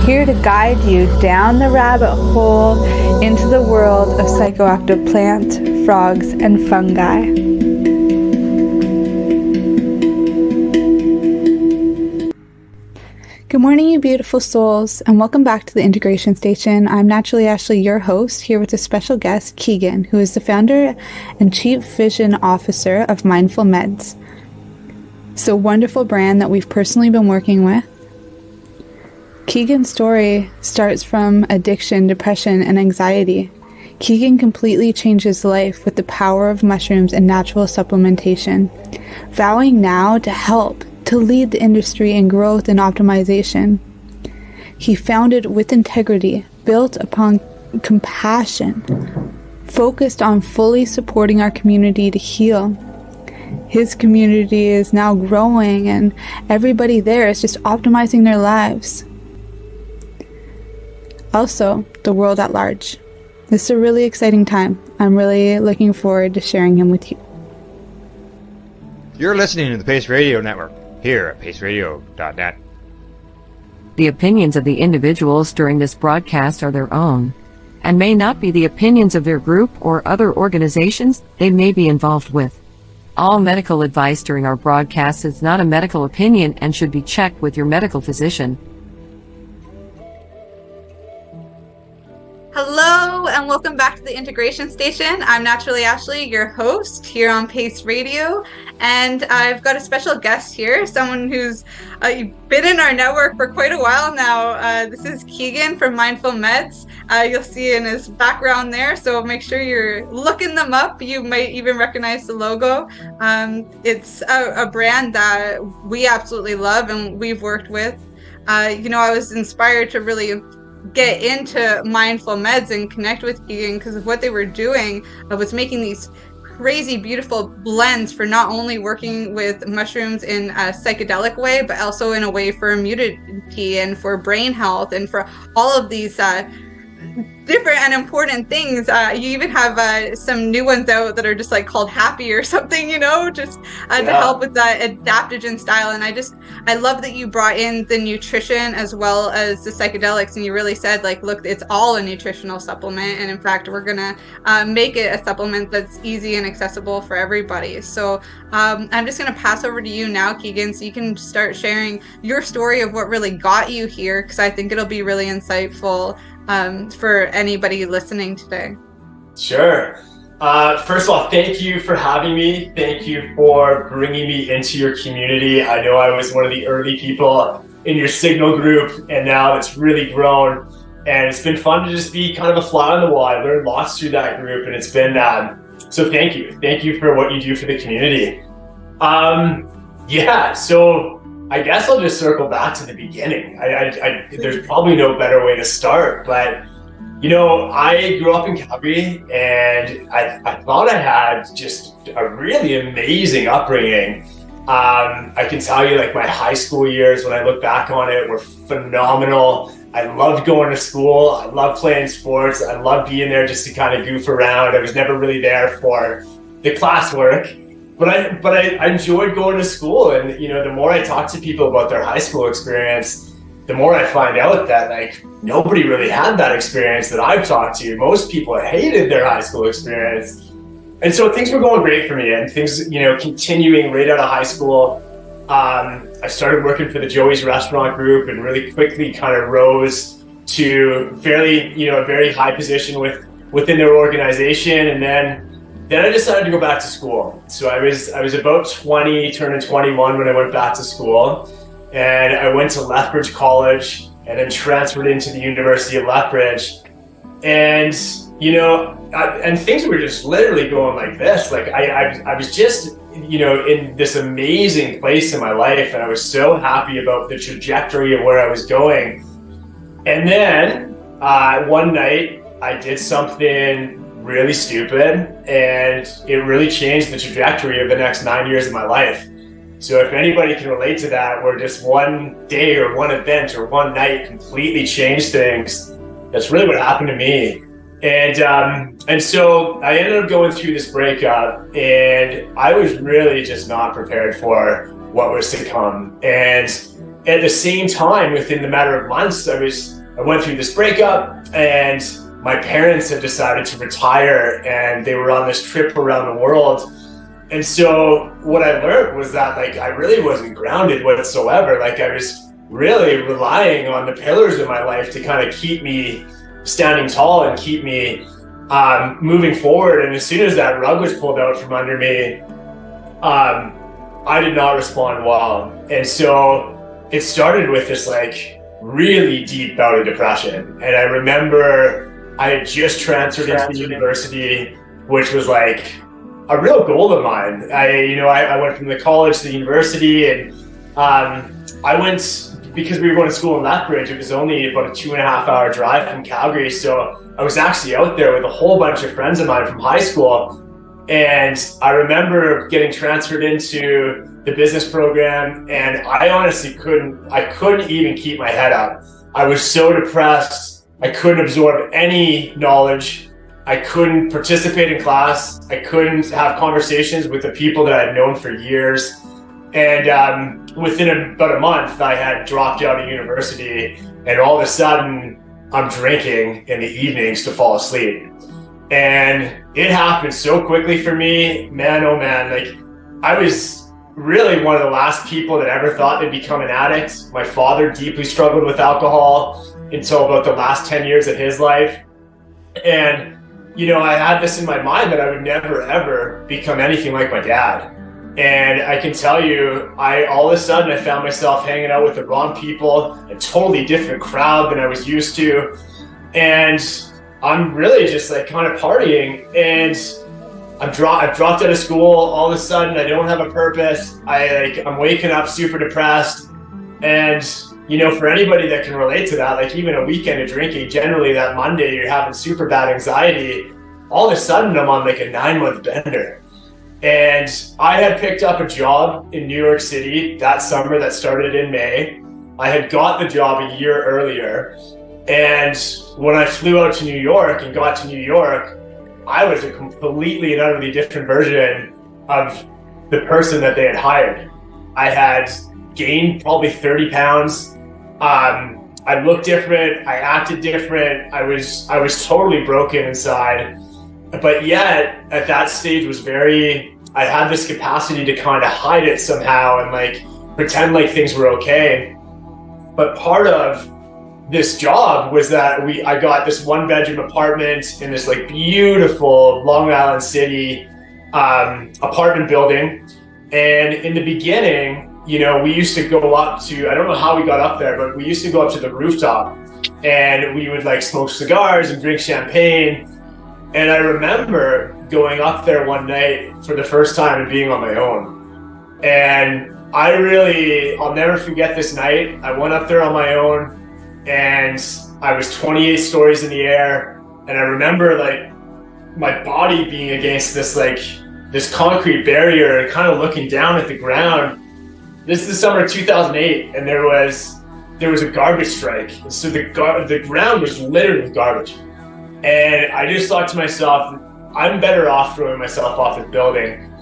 here to guide you down the rabbit hole into the world of psychoactive plants, frogs, and fungi. Good morning, you beautiful souls, and welcome back to the Integration Station. I'm Naturally Ashley, your host, here with a special guest, Keegan, who is the founder and chief vision officer of Mindfulmeds. It's a wonderful brand that we've personally been working with. Keegan's story starts from addiction, depression, and anxiety. Keegan completely changed his life with the power of mushrooms and natural supplementation, vowing now to help to lead the industry in growth and optimization. He founded with integrity, built upon compassion, focused on fully supporting our community to heal. His community is now growing and everybody there is just optimizing their lives. Also, the world at large. This is a really exciting time. I'm really looking forward to sharing him with you. You're listening to the Pace Radio Network, here at paceradio.net. The opinions of the individuals during this broadcast are their own, and may not be the opinions of their group or other organizations they may be involved with. All medical advice during our broadcast is not a medical opinion and should be checked with your medical physician. Hello and welcome back to the Integration Station. I'm Naturally Ashley, your host here on Pace Radio, and I've got a special guest here, someone who's been in our network for quite a while now. This is Keegan from Mindfulmeds. You'll see in his background there, so make sure you're looking them up. You might even recognize the logo. It's a brand that we absolutely love and we've worked with. I was inspired to really get into Mindfulmeds and connect with Keegan because of what they were doing. I was making these crazy beautiful blends for not only working with mushrooms in a psychedelic way, but also in a way for immunity and for brain health and for all of these different and important things. You even have some new ones out that are just like called Happy or something, to help with that adaptogen style. And I love that you brought in the nutrition as well as the psychedelics, and you really said, like, look, it's all a nutritional supplement, and in fact we're gonna make it a supplement that's easy and accessible for everybody. So I'm just gonna pass over to you now, Keegan, so you can start sharing your story of what really got you here, because I think it'll be really insightful for anybody listening today. Sure. First of all, thank you for having me. Thank you for bringing me into your community. I know I was one of the early people in your Signal group, and now it's really grown. And it's been fun to just be kind of a fly on the wall. I learned lots through that group, and it's been, so thank you. Thank you for what you do for the community. So I guess I'll just circle back to the beginning. There's probably no better way to start, but I grew up in Calgary, and I thought I had just a really amazing upbringing. I can tell you, like, my high school years, when I look back on it, were phenomenal. I loved going to school. I loved playing sports. I loved being there just to kind of goof around. I was never really there for the classwork. But I enjoyed going to school, and the more I talk to people about their high school experience, the more I find out that, like, nobody really had that experience that I've talked to. Most people hated their high school experience. And so things were going great for me, and things, continuing right out of high school. I started working for the Joey's Restaurant Group and really quickly kind of rose to a very high position within their organization. And then I decided to go back to school. So I was about 20, turning 21 when I went back to school. And I went to Lethbridge College and then transferred into the University of Lethbridge. And, and things were just literally going like this. Like I was just, in this amazing place in my life, and I was so happy about the trajectory of where I was going. And then one night I did something really stupid, and it really changed the trajectory of the next 9 years of my life. So if anybody can relate to that, where just one day or one event or one night completely changed things, that's really what happened to me. And so I ended up going through this breakup, and I was really just not prepared for what was to come. And at the same time, within the matter of months, I went through this breakup, and my parents had decided to retire, and they were on this trip around the world. And so what I learned was that like I really wasn't grounded whatsoever. Like I was really relying on the pillars of my life to kind of keep me standing tall and keep me moving forward. And as soon as that rug was pulled out from under me, I did not respond well. And so it started with this like really deep bout of depression. And I remember I had just transferred into the university, which was like a real goal of mine. I went from the college to the university, and I went, because we were going to school in Lethbridge, it was only about a 2.5 hour drive from Calgary. So I was actually out there with a whole bunch of friends of mine from high school. And I remember getting transferred into the business program, and I honestly couldn't even keep my head up. I was so depressed. I couldn't absorb any knowledge. I couldn't participate in class. I couldn't have conversations with the people that I'd known for years. And within about a month, I had dropped out of university, and all of a sudden I'm drinking in the evenings to fall asleep. And it happened so quickly for me, man, oh man. Like I was really one of the last people that ever thought they'd become an addict. My father deeply struggled with alcohol until about the last 10 years of his life. And, I had this in my mind that I would never, ever become anything like my dad. And I can tell you, all of a sudden I found myself hanging out with the wrong people, a totally different crowd than I was used to. And I'm really just like kind of partying, and I've dropped out of school. All of a sudden I don't have a purpose. I'm waking up super depressed. And, for anybody that can relate to that, like even a weekend of drinking, generally that Monday you're having super bad anxiety. All of a sudden I'm on like a 9-month bender. And I had picked up a job in New York City that summer that started in May. I had got the job a year earlier. And when I flew out to New York and got to New York, I was a completely and utterly different version of the person that they had hired. I had gained probably 30 pounds. I looked different. I acted different. I was totally broken inside. But yet at that stage I had this capacity to kind of hide it somehow and like pretend like things were okay. But part of this job was that I got this 1-bedroom apartment in this like beautiful Long Island City apartment building. And in the beginning, we used to go up to, I don't know how we got up there, but we used to go up to the rooftop, and we would like smoke cigars and drink champagne. And I remember going up there one night for the first time and being on my own. And I'll never forget this night. I went up there on my own, and I was 28 stories in the air. And I remember like my body being against this concrete barrier and kind of looking down at the ground. This is the summer of 2008, and there was a garbage strike. So the ground was littered with garbage. And I just thought to myself, I'm better off throwing myself off the building.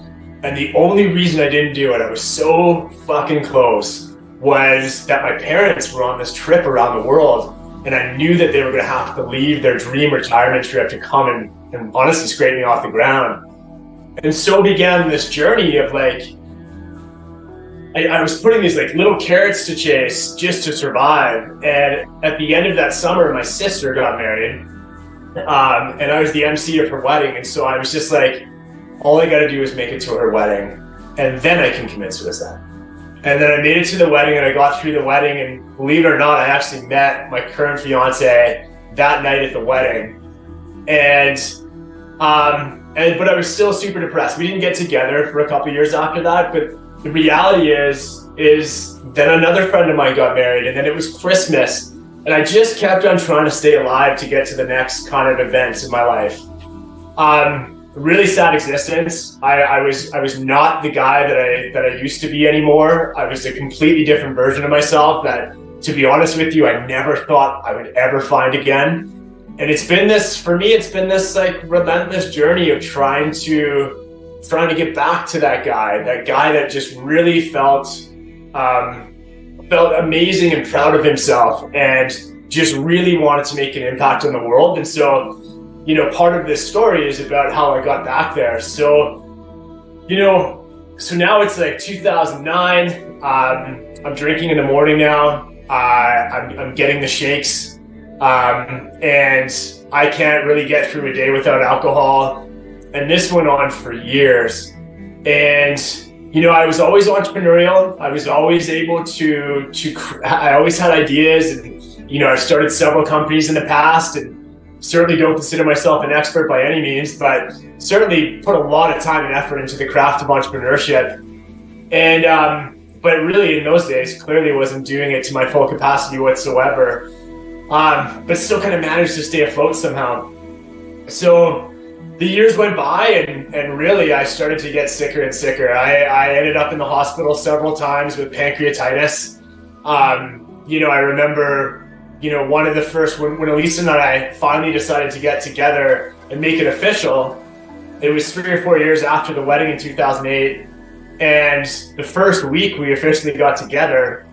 And the only reason I didn't do it, I was so fucking close, was that my parents were on this trip around the world, and I knew that they were going to have to leave their dream retirement trip to come and honestly scrape me off the ground. And so began this journey of like, I was putting these like little carrots to chase just to survive. And at the end of that summer, my sister got married. And I was the MC of her wedding. And so I was just like, all I got to do is make it to her wedding, and then I can commit suicide. And then I made it to the wedding, and I got through the wedding, and believe it or not, I actually met my current fiance that night at the wedding. But I was still super depressed. We didn't get together for a couple of years after that, but the reality is then another friend of mine got married, and then it was Christmas. And I just kept on trying to stay alive to get to the next kind of events in my life. Really sad existence. I was not the guy that I used to be anymore. I was a completely different version of myself that, to be honest with you, I never thought I would ever find again. And it's been this like relentless journey of trying to get back to that guy that just really felt felt amazing and proud of himself and just really wanted to make an impact on the world. And so, part of this story is about how I got back there. So, so now it's like 2009. I'm drinking in the morning now. I'm getting the shakes. And I can't really get through a day without alcohol. And this went on for years. And, I was always entrepreneurial. I was always able I always had ideas, and, I started several companies in the past, and certainly don't consider myself an expert by any means, but certainly put a lot of time and effort into the craft of entrepreneurship. And, but really in those days, clearly wasn't doing it to my full capacity whatsoever. But still kind of managed to stay afloat somehow. So the years went by, and really I started to get sicker and sicker. I ended up in the hospital several times with pancreatitis. I remember, one of the first, when Elisa and I finally decided to get together and make it official, it was 3 or 4 years after the wedding in 2008. And the first week we officially got together,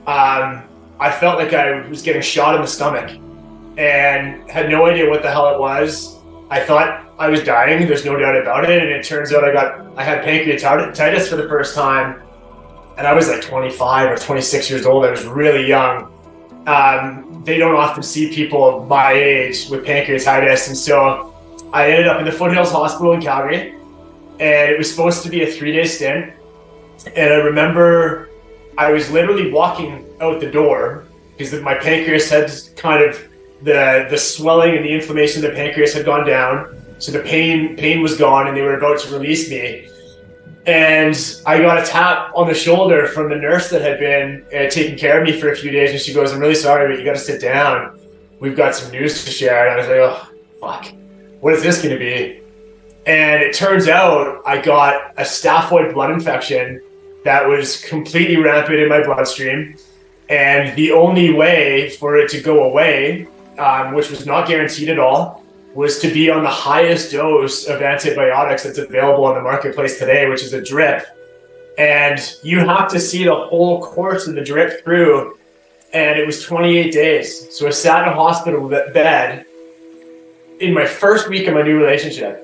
I felt like I was getting shot in the stomach and had no idea what the hell it was. I thought I was dying, there's no doubt about it. And it turns out I had pancreatitis for the first time. And I was like 25 or 26 years old. I was really young. They don't often see people my age with pancreatitis. And so I ended up in the Foothills Hospital in Calgary. And it was supposed to be a 3-day stint. And I remember I was literally walking out the door because my pancreas had kind of the swelling and the inflammation of the pancreas had gone down. So the pain was gone, and they were about to release me. And I got a tap on the shoulder from the nurse that had been taking care of me for a few days. And she goes, "I'm really sorry, but you got to sit down. We've got some news to share." And I was like, "Oh, fuck. What is this going to be?" And it turns out I got a staphoid blood infection that was completely rampant in my bloodstream. And the only way for it to go away, which was not guaranteed at all, was to be on the highest dose of antibiotics that's available on the marketplace today, which is a drip. And you have to see the whole course of the drip through. And it was 28 days. So I sat in a hospital bed in my first week of my new relationship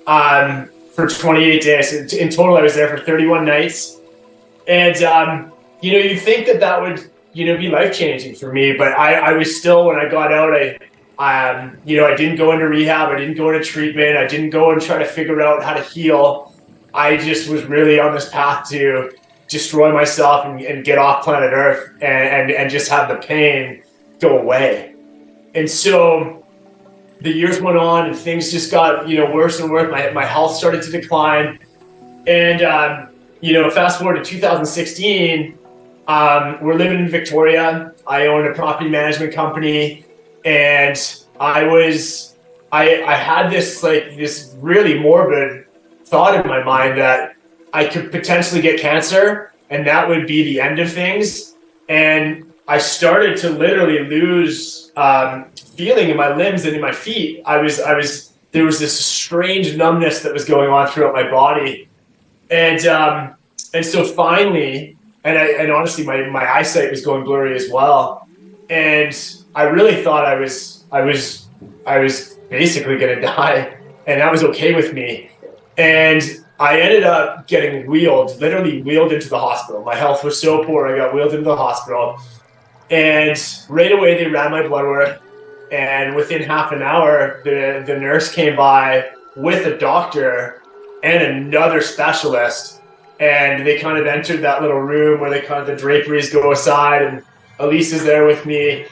for 28 days. In total, I was there for 31 nights. And, you think that would, be life-changing for me. But I was still, when I got out, I didn't go into rehab. I didn't go into treatment. I didn't go and try to figure out how to heal. I just was really on this path to destroy myself and get off planet Earth and just have the pain go away. And so the years went on and things just got, worse and worse. My health started to decline. And, fast forward to 2016, we're living in Victoria. I own a property management company. And I had this really morbid thought in my mind that I could potentially get cancer and that would be the end of things. And I started to literally lose feeling in my limbs and in my feet. There was this strange numbness that was going on throughout my body. And so finally, and honestly, my eyesight was going blurry as well. And I really thought I was basically going to die, and that was okay with me. And I ended up getting literally wheeled into the hospital. My health was so poor, I got wheeled into the hospital. And right away, they ran my blood work. And within half an hour, the nurse came by with a doctor and another specialist. And they kind of entered that little room where the draperies go aside, and Elisa's there with me.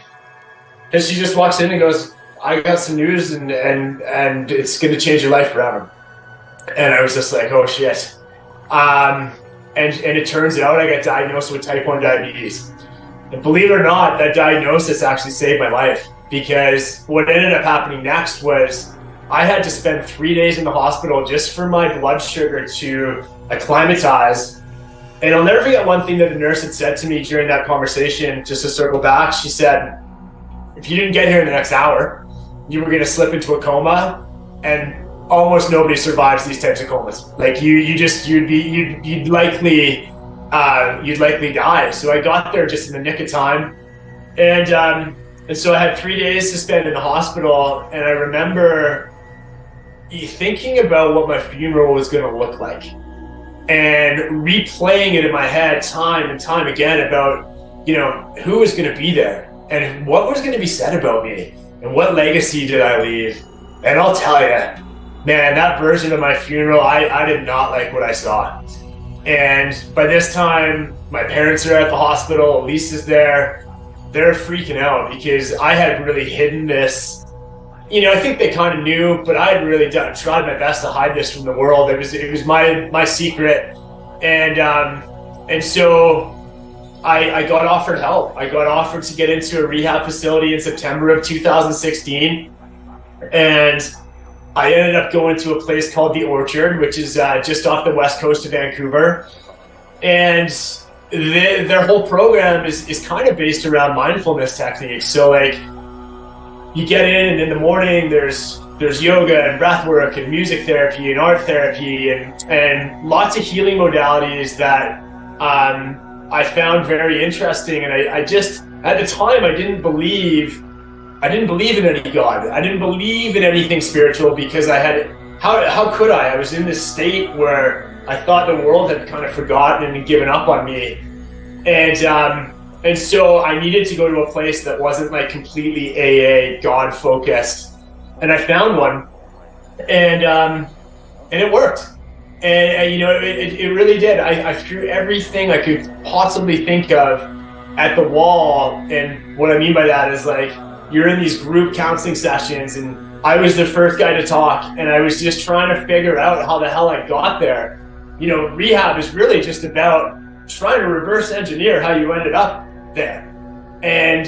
And she just walks in and goes, "I got some news and it's going to change your life forever." And I was just like, oh shit. And it turns out I got diagnosed with type 1 diabetes. And believe it or not, that diagnosis actually saved my life, because what ended up happening next was I had to spend 3 days in the hospital just for my blood sugar to acclimatize. And I'll never forget one thing that the nurse had said to me during that conversation, just to circle back. She said, "If you didn't get here in the next hour, you were going to slip into a coma, and almost nobody survives these types of comas. Like you'd likely you'd likely die. So I got there just in the nick of time. And so I had 3 days to spend in the hospital. And I remember thinking about what my funeral was going to look like and replaying it in my head time and time again about, who was going to be there and what was going to be said about me and what legacy did I leave. And I'll tell you, man, that version of my funeral, I did not like what I saw. And by this time, my parents are at the hospital, Lisa's there. They're freaking out because I had really hidden this. I think they kind of knew, but I had really tried my best to hide this from the world. It was my secret. And so I got offered help. I got offered to get into a rehab facility in September of 2016. And I ended up going to a place called The Orchard, which is just off the west coast of Vancouver. And their whole program is kind of based around mindfulness techniques. So you get in and in the morning there's yoga and breath work and music therapy and art therapy and lots of healing modalities that I found very interesting. And I just, at the time, I didn't believe in any God. I didn't believe in anything spiritual because how could I? I was in this state where I thought the world had kind of forgotten and given up on me. And so I needed to go to a place that wasn't completely AA, God focused. And I found one and it worked. And it really did. I threw everything I could possibly think of at the wall. And what I mean by that is you're in these group counseling sessions and I was the first guy to talk and I was just trying to figure out how the hell I got there. Rehab is really just about trying to reverse engineer how you ended up there. And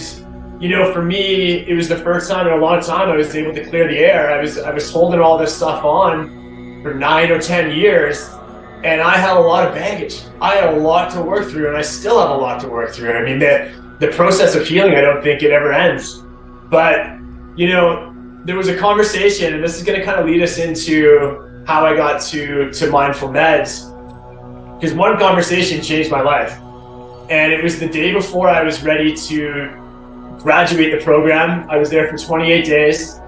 for me, it was the first time in a long time I was able to clear the air. I was holding all this stuff on for 9 or 10 years and I had a lot of baggage. I had a lot to work through and I still have a lot to work through. I mean, the process of healing, I don't think it ever ends. But there was a conversation, and this is going to kind of lead us into how I got to Mindfulmeds, because one conversation changed my life. And it was the day before I was ready to graduate the program. I was there for 28 days,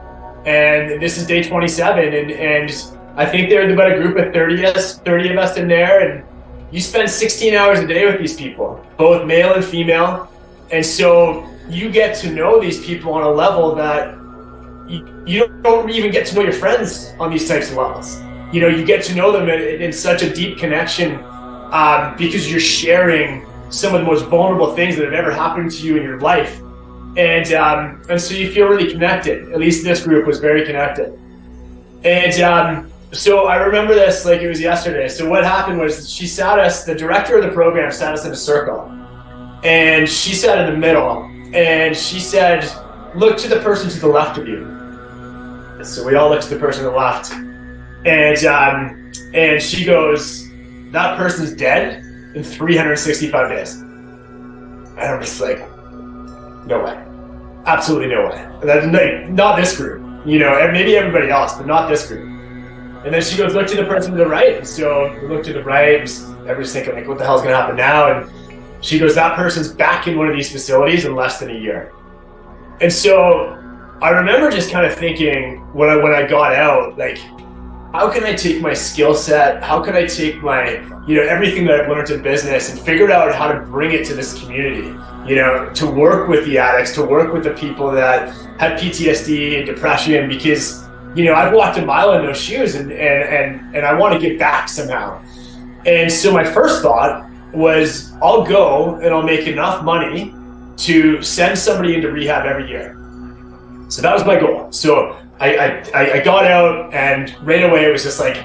and this is day 27. And I think there's about a group of 30 of us in there, and you spend 16 hours a day with these people, both male and female. And so you get to know these people on a level that you don't even get to know your friends on these types of levels. You get to know them in such a deep connection because you're sharing some of the most vulnerable things that have ever happened to you in your life. And so you feel really connected. At least this group was very connected. And so I remember this like it was yesterday. So what happened was the director of the program sat us in a circle. And she sat in the middle. And she said, look to the person to the left of you. So we all looked to the person to the left. And she goes, that person's dead in 365 days. And I'm just like, no way. Absolutely no way. Not this group. Maybe everybody else, but not this group. And then she goes, look to the person to the right. And so we look to the right, everybody's thinking what the hell's gonna happen now? And she goes, that person's back in one of these facilities in less than a year. And so I remember just kind of thinking when I got out, how can I take my skill set? How can I take my, everything that I've learned in business and figure out how to bring it to this community, to work with the addicts, to work with the people that have PTSD and depression, because, I've walked a mile in those shoes and I want to give back somehow. And so my first thought was I'll go and I'll make enough money to send somebody into rehab every year. So that was my goal. So I got out and right away it was just like,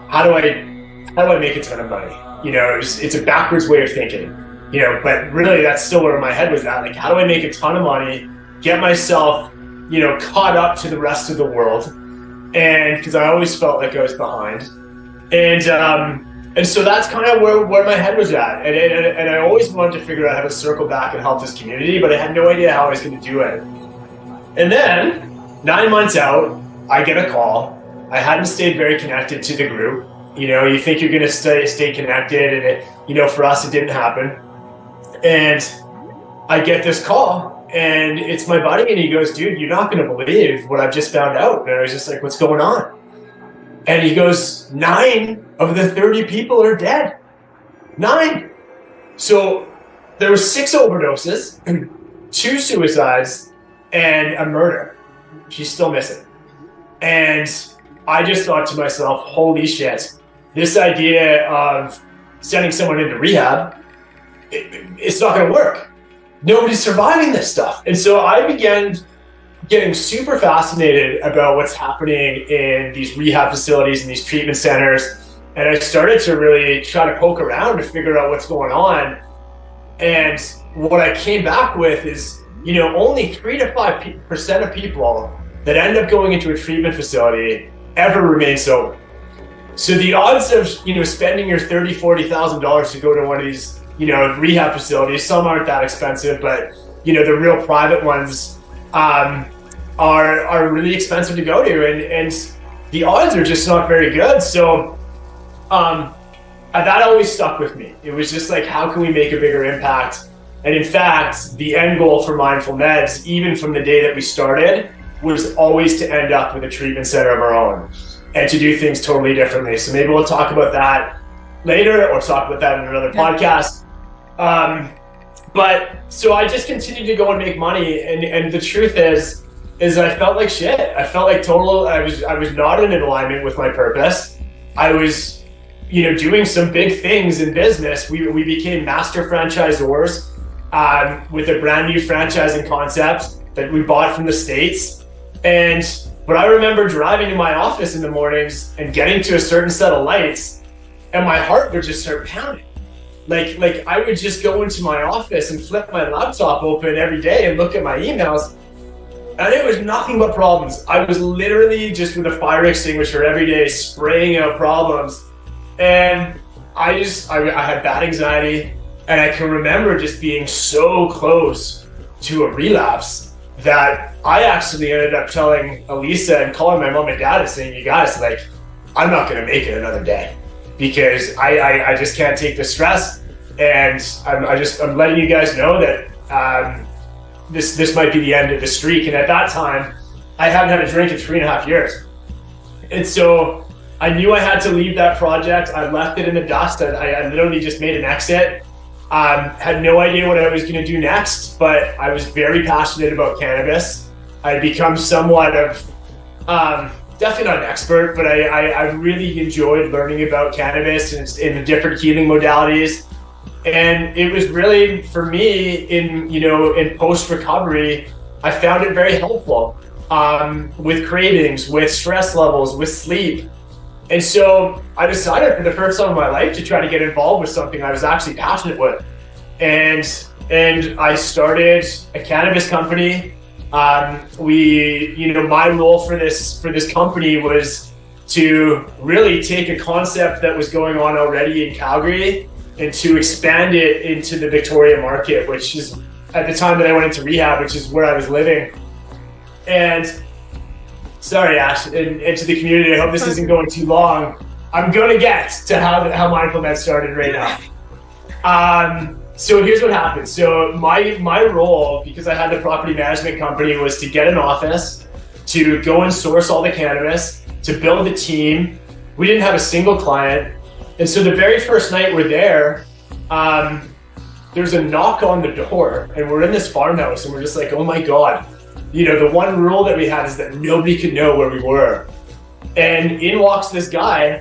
how do I make a ton of money? It's a backwards way of thinking, but really that's still where my head was at. How do I make a ton of money, get myself, caught up to the rest of the world? And because I always felt like I was behind. And so that's kind of where my head was at. And I always wanted to figure out how to circle back and help this community, but I had no idea how I was going to do it. And then 9 months out, I get a call. I hadn't stayed very connected to the group. You think you're going to stay connected, and for us, it didn't happen. And I get this call, and it's my buddy, and he goes, "Dude, you're not going to believe what I've just found out." And I was just like, "What's going on?" And he goes, 9 of the 30 people are dead. 9. So there were 6 overdoses, 2 suicides, and a murder. She's still missing. And I just thought to myself, holy shit, this idea of sending someone into rehab, it's not going to work. Nobody's surviving this stuff. And so I began getting super fascinated about what's happening in these rehab facilities and these treatment centers. And I started to really try to poke around to figure out what's going on. And what I came back with is, only 3 to 5% of people that end up going into a treatment facility ever remain sober. So the odds of, spending your $30,000, $40,000 to go to one of these, rehab facilities, some aren't that expensive, but, the real private ones are really expensive to go to. And the odds are just not very good. So that always stuck with me. It was just like, how can we make a bigger impact? And in fact, the end goal for Mindfulmeds, even from the day that we started, was always to end up with a treatment center of our own and to do things totally differently. So maybe we'll talk about that later, or talk about that in another podcast. But so I just continued to go and make money. And the truth is I felt like shit. I felt like I was not in alignment with my purpose. I was, doing some big things in business. We became master franchisors with a brand new franchising concept that we bought from the States. But I remember driving to my office in the mornings and getting to a certain set of lights, and my heart would just start pounding. Like I would just go into my office and flip my laptop open every day and look at my emails, and it was nothing but problems. I was literally just with a fire extinguisher every day spraying out problems. And I had bad anxiety, and I can remember just being so close to a relapse that I actually ended up telling Elisa and calling my mom and dad and saying, "You guys, I'm not going to make it another day because I just can't take the stress. And I'm letting you guys know that this might be the end of the streak." And at that time, I hadn't had a drink in 3.5 years. And so I knew I had to leave that project. I left it in the dust. I literally just made an exit. Had no idea what I was going to do next, but I was very passionate about cannabis. I'd become somewhat of, definitely not an expert, but I really enjoyed learning about cannabis and the different healing modalities. And it was really, for me, in post-recovery, I found it very helpful with cravings, with stress levels, with sleep. And so I decided for the first time in my life to try to get involved with something I was actually passionate with. And I started a cannabis company. My role for this company was to really take a concept that was going on already in Calgary and to expand it into the Victoria market, which is at the time that I went into rehab, which is where I was living. And sorry, Ash, and to the community, I hope this isn't going too long. I'm going to get to how Mindfulmeds started right now. So here's what happened. So my role, because I had the property management company, was to get an office, to go and source all the cannabis, to build the team. We didn't have a single client. And so the very first night we're there, there's a knock on the door, and we're in this farmhouse, and we're just like, oh my God. The one rule that we had is that nobody could know where we were. And in walks this guy,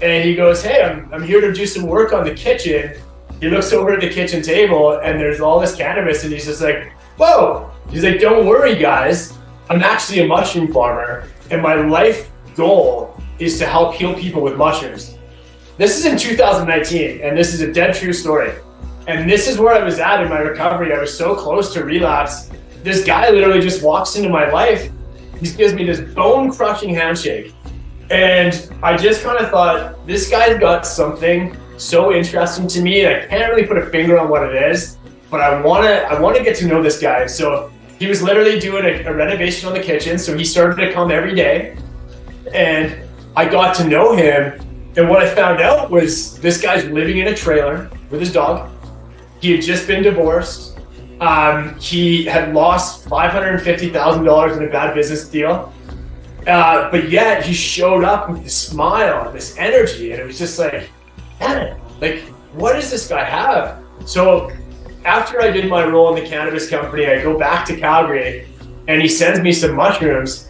and he goes, "Hey, I'm here to do some work on the kitchen." He looks over at the kitchen table, and there's all this cannabis, and he's just like, "Whoa." He's like, "Don't worry, guys. I'm actually a mushroom farmer, and my life goal is to help heal people with mushrooms." This is in 2019, and this is a dead true story. And this is where I was at in my recovery. I was so close to relapse. This guy literally just walks into my life. He gives me this bone-crushing handshake. And I just kind of thought, this guy's got something so interesting to me. I can't really put a finger on what it is, but I want to get to know this guy. So he was literally doing a renovation on the kitchen. So he started to come every day. And I got to know him. And what I found out was this guy's living in a trailer with his dog. He had just been divorced. He had lost $550,000 in a bad business deal. But yet he showed up with this smile and this energy. And it was just like, man, like, what does this guy have? So after I did my role in the cannabis company, I go back to Calgary and he sends me some mushrooms.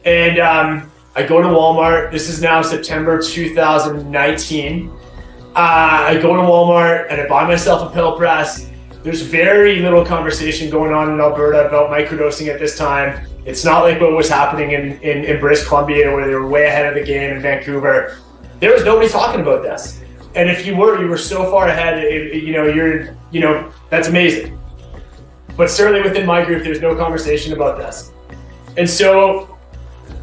And I go to Walmart. This is now September 2019. I go to Walmart and I buy myself a pill press. There's very little conversation going on in Alberta about microdosing at this time. It's not like what was happening in British Columbia, where they were way ahead of the game in Vancouver. There was nobody talking about this. And if you were so far ahead, that's amazing. But certainly within my group, there's no conversation about this. And so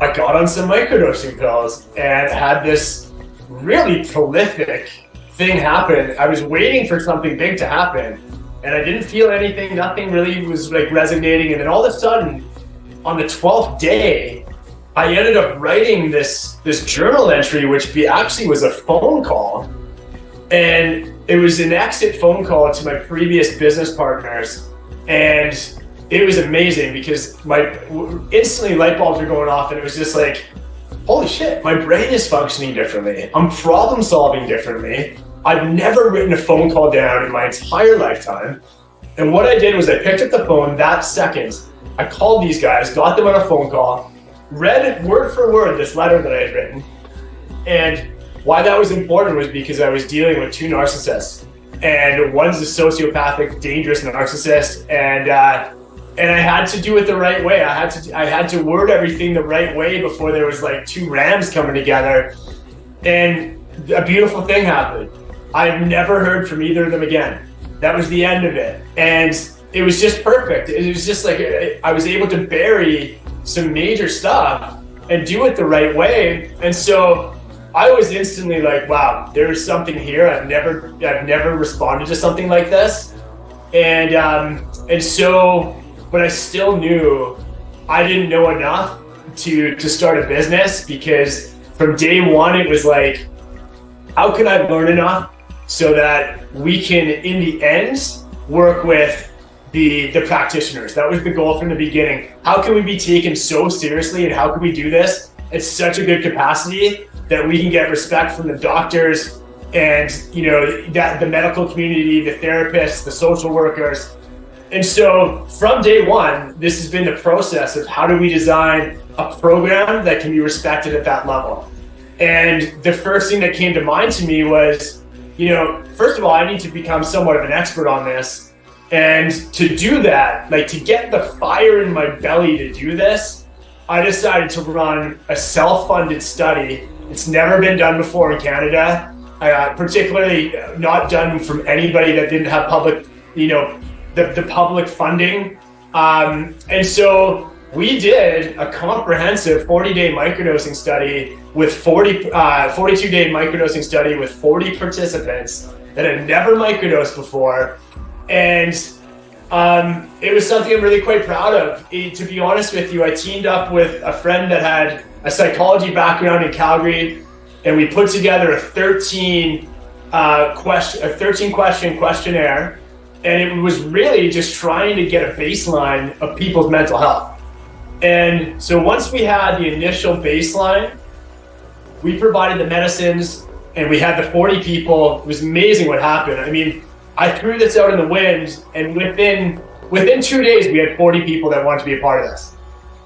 I got on some microdosing pills and had this really prolific thing happen. I was waiting for something big to happen and I didn't feel anything. Nothing really was like resonating. And then all of a sudden, on the 12th day, I ended up writing this journal entry, which actually was a phone call. And it was an exit phone call to my previous business partners. And it was amazing because instantly light bulbs were going off and it was just like, holy shit, my brain is functioning differently. I'm problem solving differently. I've never written a phone call down in my entire lifetime. And what I did was I picked up the phone that second. I called these guys, got them on a phone call, read it word for word, this letter that I had written. And why that was important was because I was dealing with two narcissists. And one's a sociopathic, dangerous narcissist. And I had to do it the right way. I had to word everything the right way before there was like two rams coming together. And a beautiful thing happened. I've never heard from either of them again. That was the end of it. And it was just perfect. It was just like I was able to bury some major stuff and do it the right way. And so I was instantly like, wow, there's something here. I've never responded to something like this. And so, but I still knew I didn't know enough to start a business, because from day one, it was like, how can I learn enough so that we can, in the end, work with the practitioners? That was the goal from the beginning. How can we be taken so seriously, and how can we do this at such a good capacity that we can get respect from the doctors and, that the medical community, the therapists, the social workers. And so from day one, this has been the process of how do we design a program that can be respected at that level. And the first thing that came to mind to me was, first of all, I need to become somewhat of an expert on this. And to do that, like to get the fire in my belly to do this, I decided to run a self-funded study. It's never been done before in Canada, particularly not done from anybody that didn't have public, the public funding. And so we did a comprehensive 40-day microdosing study with 42-day microdosing study with 40 participants that had never microdosed before. And it was something I'm really quite proud of. To be honest with you, I teamed up with a friend that had a psychology background in Calgary, and we put together a 13 question questionnaire. And it was really just trying to get a baseline of people's mental health. And so once we had the initial baseline, we provided the medicines and we had the 40 people. It was amazing what happened. I mean, I threw this out in the wind, and within 2 days, we had 40 people that wanted to be a part of this.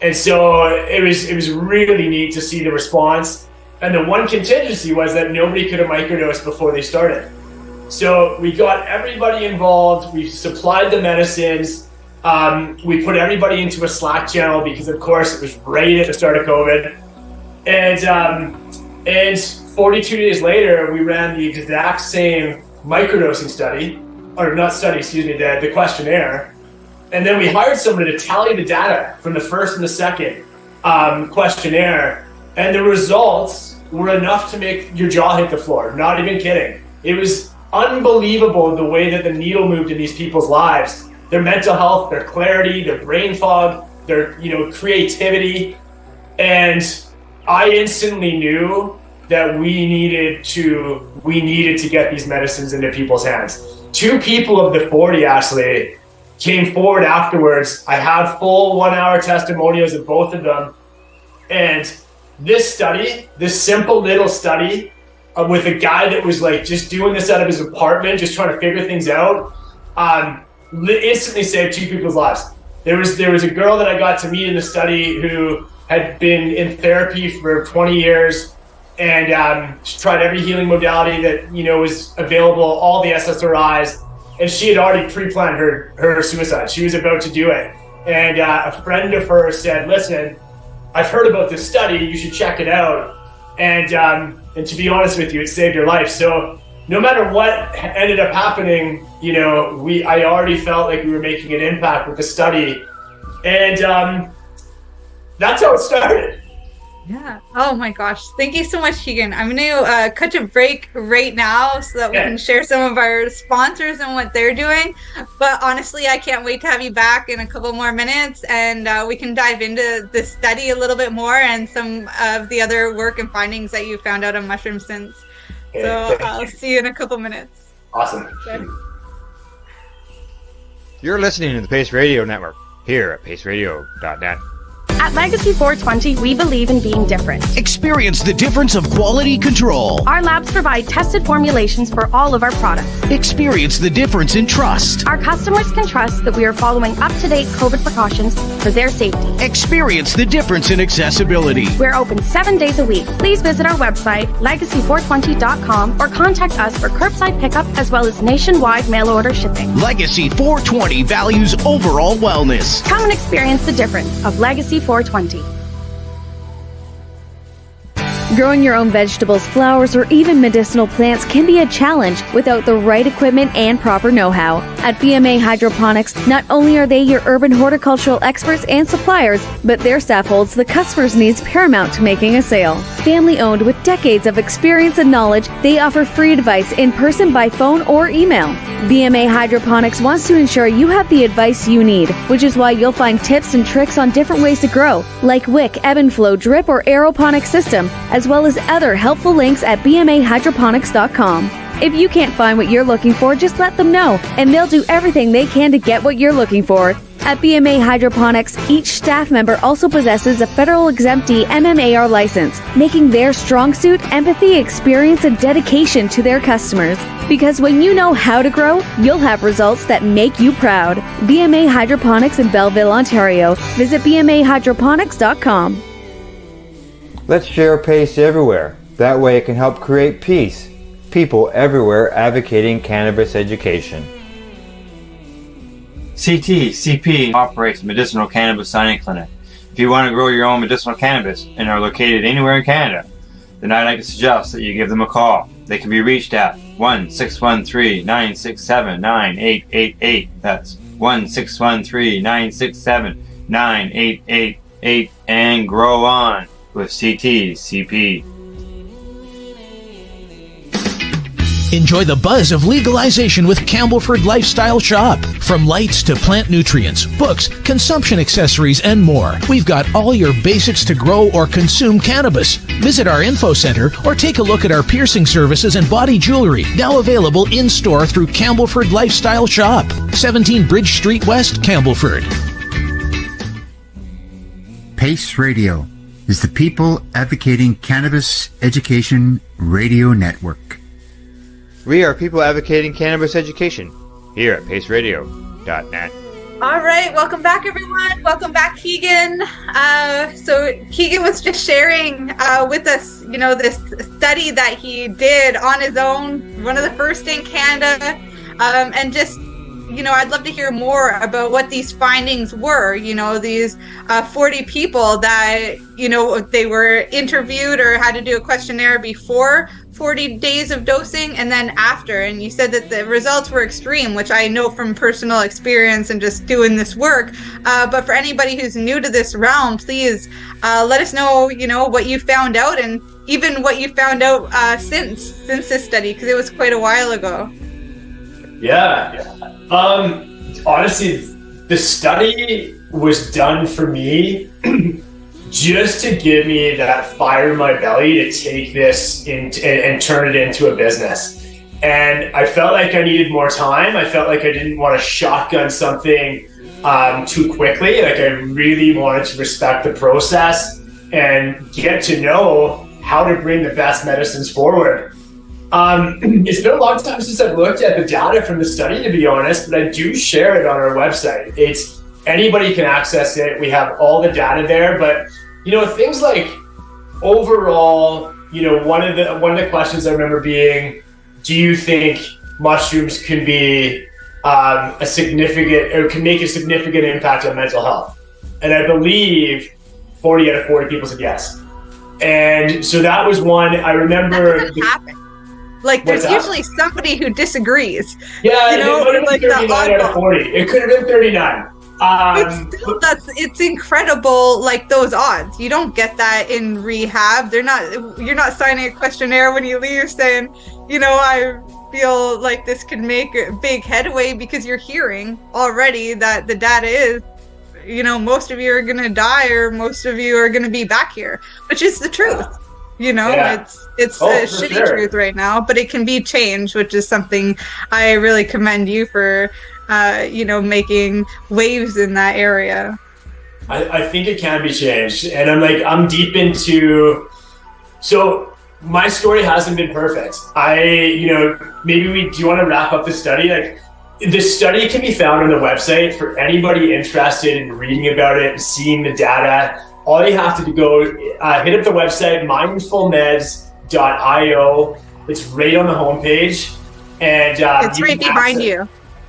And so it was really neat to see the response. And the one contingency was that nobody could have microdosed before they started. So we got everybody involved. We supplied the medicines. We put everybody into a Slack channel because, of course, it was right at the start of COVID. And 42 days later, we ran the exact same microdosing study, or not study, excuse me, the questionnaire. And then we hired someone to tally the data from the first and the second questionnaire. And the results were enough to make your jaw hit the floor. Not even kidding. It was unbelievable the way that the needle moved in these people's lives. Their mental health, their clarity, their brain fog, their creativity. And I instantly knew that we needed to get these medicines into people's hands. 2 people of the 40 actually came forward afterwards. I have full 1-hour testimonials of both of them. And this study, this simple little study with a guy that was like just doing this out of his apartment, just trying to figure things out, instantly saved 2 people's lives. There was a girl that I got to meet in the study who had been in therapy for 20 years and she tried every healing modality that was available, all the SSRIs, and she had already pre-planned her suicide. She was about to do it, and a friend of hers said, "Listen, I've heard about this study. You should check it out." And to be honest with you, it saved her life. So no matter what ended up happening, I already felt like we were making an impact with the study, and that's how it started. Yeah. Oh my gosh. Thank you so much, Keegan. I'm going to cut a break right now so that we can share some of our sponsors and what they're doing. But honestly, I can't wait to have you back in a couple more minutes, and we can dive into the study a little bit more and some of the other work and findings that you found out on mushrooms since. Okay, so I'll see you in a couple minutes. Awesome. Okay. You're listening to the Pace Radio Network here at paceradio.net. At Legacy 420, we believe in being different. Experience the difference of quality control. Our labs provide tested formulations for all of our products. Experience the difference in trust. Our customers can trust that we are following up-to-date COVID precautions for their safety. Experience the difference in accessibility. We're open 7 days a week. Please visit our website, legacy420.com, or contact us for curbside pickup as well as nationwide mail order shipping. Legacy 420 values overall wellness. Come and experience the difference of Legacy 420. Growing your own vegetables, flowers, or even medicinal plants can be a challenge without the right equipment and proper know-how. At BMA Hydroponics, not only are they your urban horticultural experts and suppliers, but their staff holds the customer's needs paramount to making a sale. Family-owned with decades of experience and knowledge, they offer free advice in person, by phone, or email. BMA Hydroponics wants to ensure you have the advice you need, which is why you'll find tips and tricks on different ways to grow, like wick, ebb and flow, drip, or aeroponic system, as well as other helpful links at bmahydroponics.com. If you can't find what you're looking for, just let them know, and they'll do everything they can to get what you're looking for. At BMA Hydroponics, each staff member also possesses a federal exemptee MMAR license, making their strong suit empathy, experience, and dedication to their customers. Because when you know how to grow, you'll have results that make you proud. BMA Hydroponics in Belleville, Ontario. Visit bmahydroponics.com. Let's share PACE everywhere. That way it can help create peace. People everywhere advocating cannabis education. CP operates a medicinal cannabis signing clinic. If you want to grow your own medicinal cannabis and are located anywhere in Canada, then I'd like to suggest that you give them a call. They can be reached at 1-613-967-9888. That's 1-613-967-9888, and grow on with CP. Enjoy the buzz of legalization with Campbellford Lifestyle Shop. From lights to plant nutrients, books, consumption accessories, and more, we've got all your basics to grow or consume cannabis. Visit our info center or take a look at our piercing services and body jewelry, now available in-store through Campbellford Lifestyle Shop, 17 Bridge Street West, Campbellford. PACE Radio is the People Advocating Cannabis Education Radio Network. We are people advocating cannabis education here at paceradio.net. All right, welcome back, everyone. Welcome back, Keegan. So Keegan was just sharing with us, this study that he did on his own, one of the first in Canada, and just, I'd love to hear more about what these findings were. These 40 people that, they were interviewed or had to do a questionnaire before 40 days of dosing and then after. And you said that the results were extreme, which I know from personal experience and just doing this work. But for anybody who's new to this realm, please let us know, what you found out, and even what you found out since this study, because it was quite a while ago. Yeah. Honestly, the study was done for me just to give me that fire in my belly to take this and turn it into a business. And I felt like I needed more time. I felt like I didn't want to shotgun something too quickly. Like I really wanted to respect the process and get to know how to bring the best medicines forward. It's been a long time since I've looked at the data from the study, to be honest, but I do share it on our website. It's anybody can access it. We have all the data there, but things like overall, one of the questions I remember being, do you think mushrooms can be can make a significant impact on mental health? And I believe 40 out of 40 people said yes. And so that was one I remember. That doesn't happen. Like there's usually somebody who disagrees. Yeah, it might have been 39 out of 40. It could have been 39. But still, it's incredible, like those odds. You don't get that in rehab. You're not signing a questionnaire when you leave saying, I feel like this could make a big headway, because you're hearing already that the data is, most of you are gonna die, or most of you are gonna be back here, which is the truth. It's a shitty truth right now, but it can be changed, which is something I really commend you for. Making waves in that area. I think it can be changed. And I'm deep into, so my story hasn't been perfect. Do you want to wrap up the study? Like the study can be found on the website for anybody interested in reading about it and seeing the data. All you have to go, hit up the website, mindfulmeds.io. It's right on the homepage. And it's right behind you.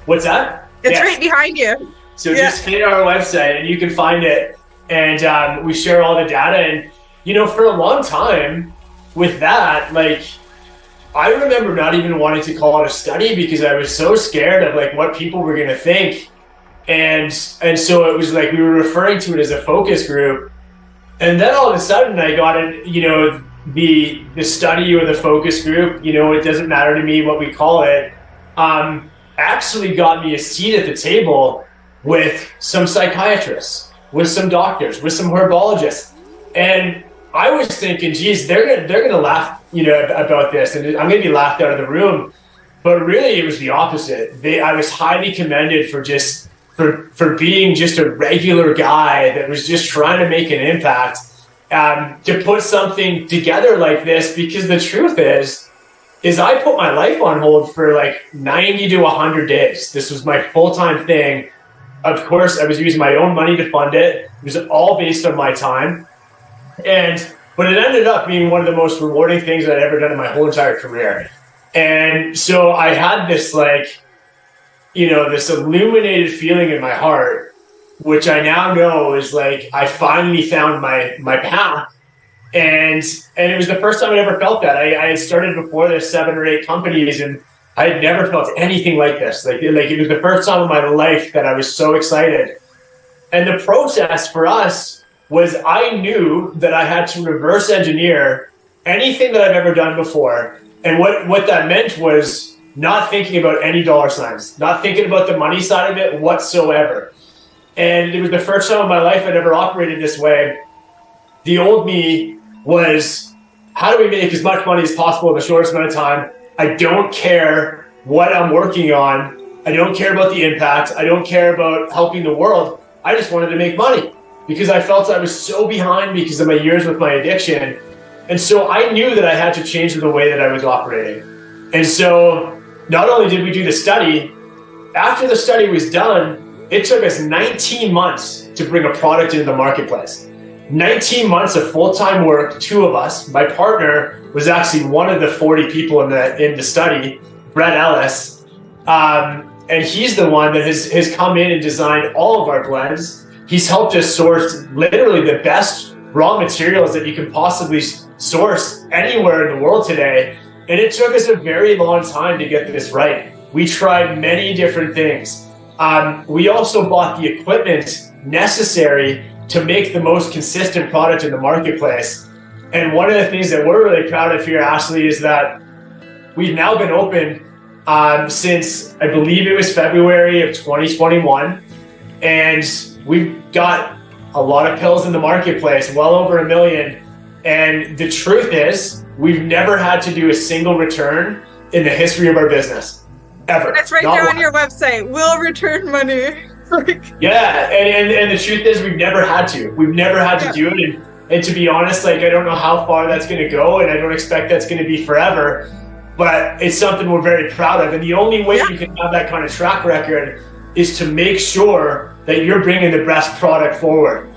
What's that? It's right behind you. So just hit our website and you can find it. And we share all the data. And, for a long time with that, I remember not even wanting to call it a study because I was so scared of what people were going to think. And so it was we were referring to it as a focus group. And then all of a sudden I got it, the study or the focus group, it doesn't matter to me what we call it. Actually got me a seat at the table with some psychiatrists, with some doctors, with some herbologists. And I was thinking, geez, they're gonna laugh, about this, and I'm gonna be laughed out of the room. But really it was the opposite. I was highly commended for being just a regular guy that was just trying to make an impact, to put something together like this, because the truth is I put my life on hold for 90 to 100 days. This was my full-time thing. Of course, I was using my own money to fund it. It was all based on my time. But it ended up being one of the most rewarding things I'd ever done in my whole entire career. And so I had this this illuminated feeling in my heart, which I now know is I finally found my path. And it was the first time I ever felt that. I had started before this 7 or 8 companies, and I had never felt anything like this. It was the first time in my life that I was so excited. And the process for us was I knew that I had to reverse engineer anything that I've ever done before. And what that meant was not thinking about any dollar signs, not thinking about the money side of it whatsoever. And it was the first time in my life I'd ever operated this way. The old me was, how do we make as much money as possible in the shortest amount of time? I don't care what I'm working on. I don't care about the impact. I don't care about helping the world. I just wanted to make money because I felt I was so behind because of my years with my addiction. And so I knew that I had to change the way that I was operating. And so not only did we do the study, after the study was done, it took us 19 months to bring a product into the marketplace. 19 months of full-time work, 2 of us. My partner was actually one of the 40 people in the study, Brett Ellis. And he's the one that has come in and designed all of our blends. He's helped us source literally the best raw materials that you can possibly source anywhere in the world today. And it took us a very long time to get this right. We tried many different things. We also bought the equipment necessary to make the most consistent product in the marketplace. And one of the things that we're really proud of here, Ashley, is that we've now been open since, I believe it was February of 2021. And we've got a lot of pills in the marketplace, well over 1 million. And the truth is, we've never had to do a single return in the history of our business, ever. That's right there on your website. We'll return money. Yeah, and the truth is, we've never had to. We've never had to do it. And to be honest, like, I don't know how far that's going to go, and I don't expect that's going to be forever. But it's something we're very proud of. And the only way you can have that kind of track record is to make sure that you're bringing the best product forward.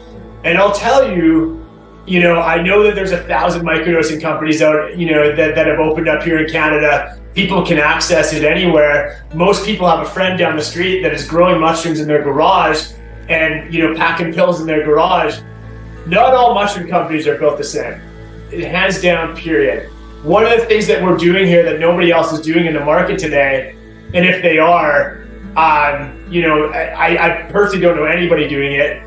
And I'll tell you, I know that there's 1,000 microdosing companies out, that have opened up here in Canada. People can access it anywhere. Most people have a friend down the street that is growing mushrooms in their garage and, packing pills in their garage. Not all mushroom companies are built the same. Hands down, period. One of the things that we're doing here that nobody else is doing in the market today, and if they are, I personally don't know anybody doing it,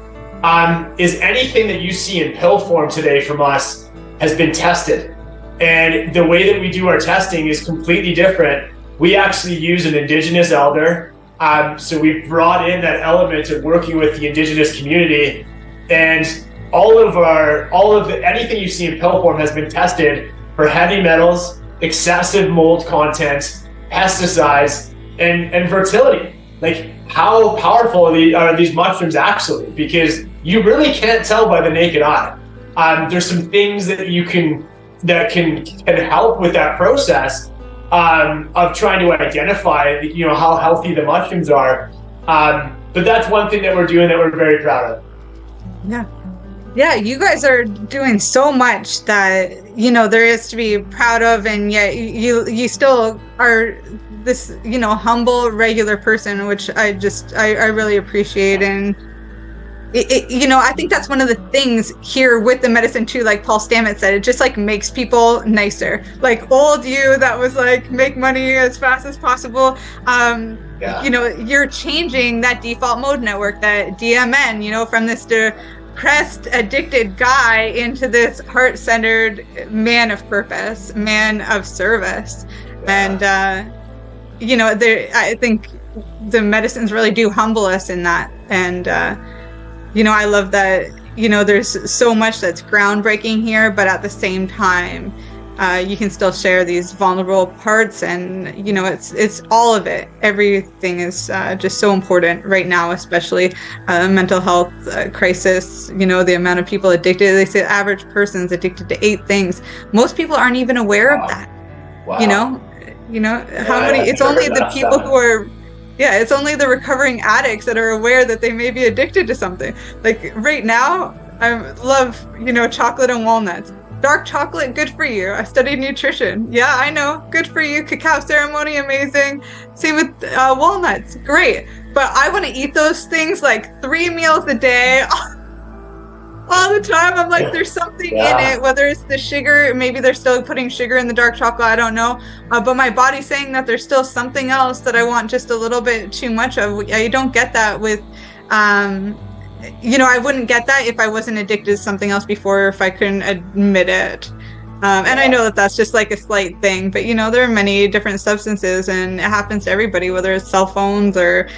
is anything that you see in pill form today from us has been tested. And the way that we do our testing is completely different. We actually use an indigenous elder. So we've brought in that element of working with the indigenous community, and anything you see in pill form has been tested for heavy metals, excessive mold content, pesticides, and fertility. Like, how powerful are these mushrooms actually? Because you really can't tell by the naked eye. There's some things that can help with that process of trying to identify, how healthy the mushrooms are. But that's one thing that we're doing that we're very proud of. Yeah, you guys are doing so much that, there is to be proud of, and yet you still are this, humble, regular person, which I really appreciate. And I think that's one of the things here with the medicine too, like Paul Stamets said, it just like makes people nicer. Like old you that was like, make money as fast as possible. You're changing that default mode network, that DMN, from this depressed, addicted guy into this heart-centered man of purpose, man of service. And, I think the medicines really do humble us in that. And, I love that, there's so much that's groundbreaking here, but at the same time, you can still share these vulnerable parts, and, it's all of it. Everything is just so important right now, especially mental health crisis, the amount of people addicted. They say the average person's addicted to 8 things. Most people aren't even aware of that. Wow. How many, it's only the people who are, it's only the recovering addicts that are aware that they may be addicted to something. Like right now, I love, chocolate and walnuts. Dark chocolate, good for you. I studied nutrition. Yeah, I know, good for you. Cacao ceremony, amazing. Same with walnuts, great. But I want to eat those things like 3 meals a day, all the time. I'm like, there's something in it, whether it's the sugar, maybe they're still putting sugar in the dark chocolate, I don't know. But my body's saying that there's still something else that I want just a little bit too much of. I don't get that with, I wouldn't get that if I wasn't addicted to something else before, or if I couldn't admit it. And I know that that's just like a slight thing, but there are many different substances, and it happens to everybody, whether it's cell phones or,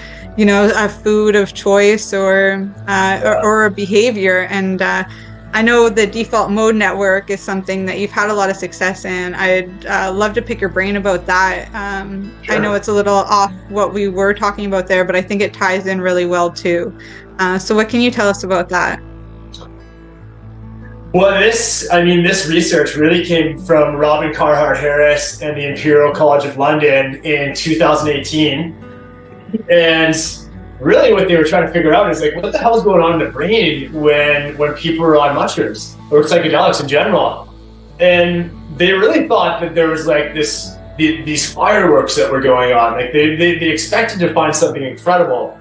a food of choice or a behavior. And I know the default mode network is something that you've had a lot of success in. I'd love to pick your brain about that. Sure. I know it's a little off what we were talking about there, but I think it ties in really well too. So what can you tell us about that? Well, this research really came from Robin Carhart Harris and the Imperial College of London in 2018. And really what they were trying to figure out is like, what the hell is going on in the brain when people are on mushrooms or psychedelics in general? And they really thought that there was like these fireworks that were going on. Like they expected to find something incredible.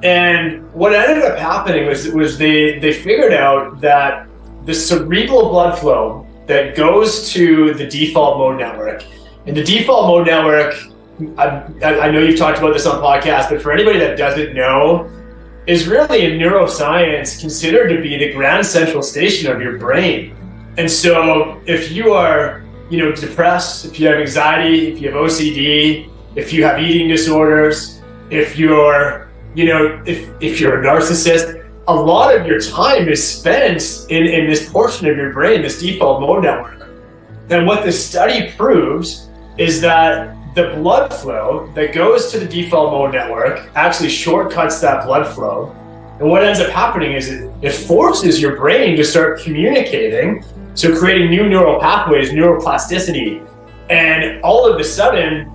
And what ended up happening was they figured out that the cerebral blood flow that goes to the default mode network, and the default mode network, I know you've talked about this on podcast, but for anybody that doesn't know, is really in neuroscience considered to be the grand central station of your brain. And so if you are, depressed, if you have anxiety, if you have OCD, if you have eating disorders, if you're, if you're a narcissist, a lot of your time is spent in this portion of your brain, this default mode network. And what the study proves is that the blood flow that goes to the default mode network actually shortcuts that blood flow. And what ends up happening is it forces your brain to start communicating, so creating new neural pathways, neuroplasticity. And all of a sudden,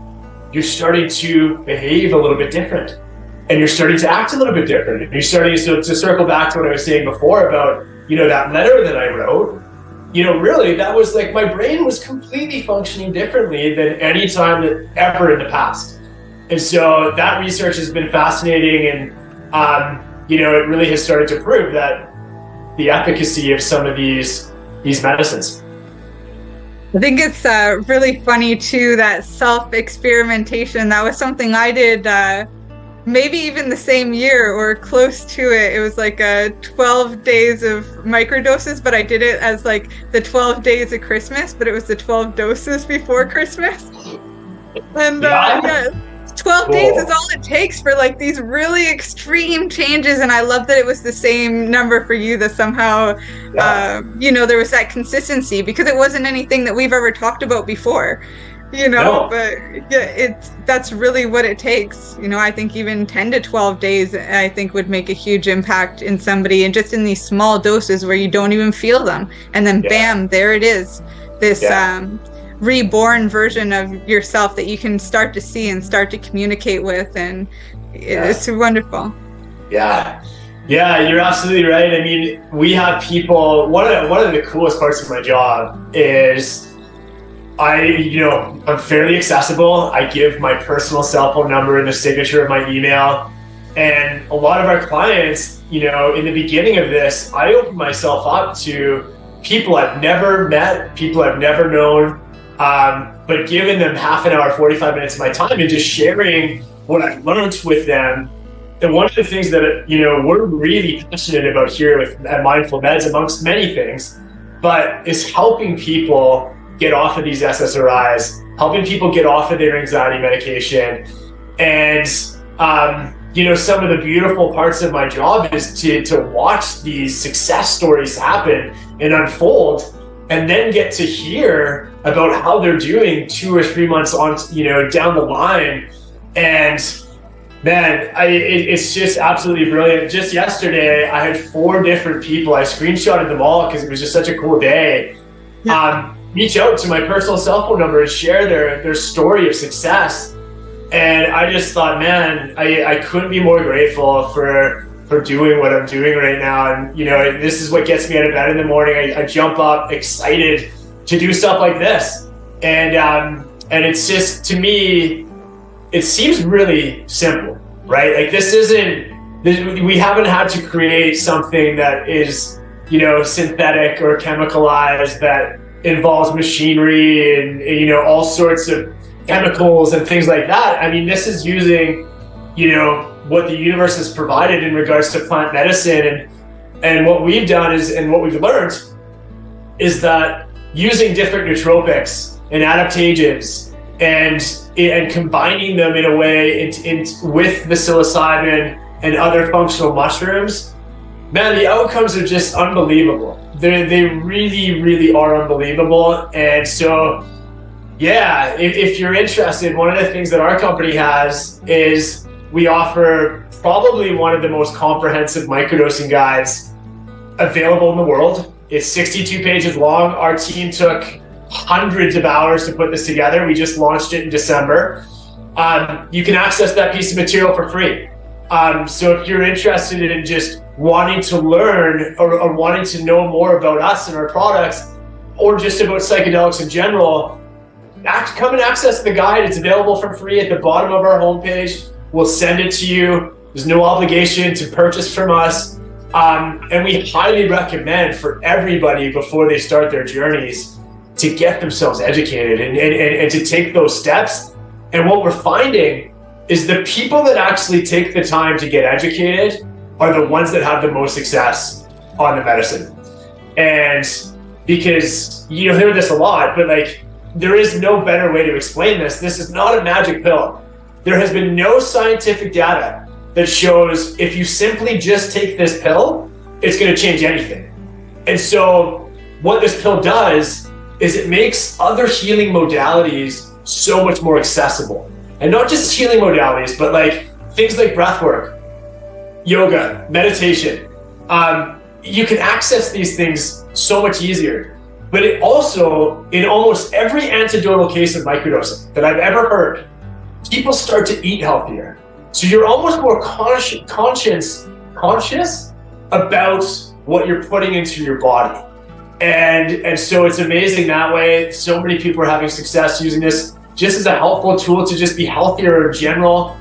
you're starting to behave a little bit different. And you're starting to act a little bit different. And you're starting to circle back to what I was saying before about, that letter that I wrote. Really, that was like my brain was completely functioning differently than any time ever in the past. And so that research has been fascinating, and it really has started to prove that the efficacy of some of these medicines. I think it's really funny too, that self-experimentation. That was something I did maybe even the same year or close to it. It was like 12 days of microdoses, but I did it as like the 12 days of Christmas, but it was the 12 doses before Christmas. And 12 days is all it takes for like these really extreme changes. And I love that it was the same number for you, that somehow, there was that consistency, because it wasn't anything that we've ever talked about before. But that's really what it takes. I think even 10 to 12 days, I think, would make a huge impact in somebody, and just in these small doses where you don't even feel them. And then bam, there it is. This reborn version of yourself that you can start to see and start to communicate with. And it's wonderful. Yeah, you're absolutely right. I mean, we have people, one of the coolest parts of my job is I'm fairly accessible. I give my personal cell phone number in the signature of my email. And a lot of our clients, in the beginning of this, I opened myself up to people I've never met, people I've never known, but giving them half an hour, 45 minutes of my time and just sharing what I've learned with them. And one of the things that, we're really passionate about here at Mindfulmeds, amongst many things, but is helping people get off of these SSRIs, helping people get off of their anxiety medication. And, some of the beautiful parts of my job is to watch these success stories happen and unfold, and then get to hear about how they're doing 2 or 3 months on, down the line. And man, it's just absolutely brilliant. Just yesterday, I had 4 different people. I screenshotted them all because it was just such a cool day. Reach out to my personal cell phone number and share their story of success. And I just thought, man, I couldn't be more grateful for doing what I'm doing right now. And, this is what gets me out of bed in the morning. I jump up excited to do stuff like this. And it's just, to me, it seems really simple, right? Like we haven't had to create something that is, synthetic or chemicalized, that involves machinery and all sorts of chemicals and things like that. I mean, this is using what the universe has provided in regards to plant medicine, and what we've done is, and what we've learned is that using different nootropics and adaptogens and combining them in a way with the psilocybin and other functional mushrooms, man, the outcomes are just unbelievable. They really, really are unbelievable. And so, if you're interested, one of the things that our company has is we offer probably one of the most comprehensive microdosing guides available in the world. It's 62 pages long. Our team took hundreds of hours to put this together. We just launched it in December. You can access that piece of material for free. So if you're interested in just wanting to learn or wanting to know more about us and our products, or just about psychedelics in general, come and access the guide. It's available for free at the bottom of our homepage. We'll send it to you. There's no obligation to purchase from us. And we highly recommend for everybody, before they start their journeys, to get themselves educated and to take those steps. And what we're finding is the people that actually take the time to get educated are the ones that have the most success on the medicine. And because you'll hear this a lot, but there is no better way to explain this. This is not a magic pill. There has been no scientific data that shows if you simply just take this pill, it's going to change anything. And so what this pill does is it makes other healing modalities so much more accessible. And not just healing modalities, but like things like breath work, yoga, meditation. You can access these things so much easier. But it also, in almost every anecdotal case of microdosing that I've ever heard, people start to eat healthier. So you're almost more conscious about what you're putting into your body. And so it's amazing that way. So many people are having success using this just as a helpful tool to just be healthier in general.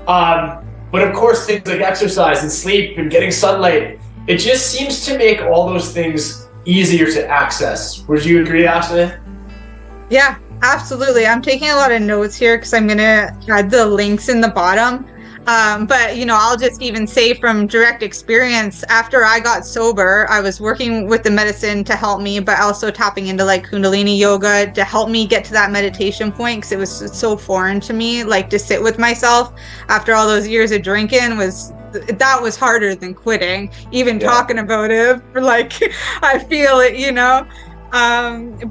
But of course, things like exercise and sleep and getting sunlight, it just seems to make all those things easier to access. Would you agree, Ashley? Yeah, absolutely. I'm taking a lot of notes here because I'm going to add the links in the bottom. But, I'll just even say from direct experience, after I got sober, I was working with the medicine to help me, but also tapping into like Kundalini yoga to help me get to that meditation point, because it was so foreign to me, like to sit with myself after all those years of drinking was harder than quitting, even talking about it. Like, I feel it,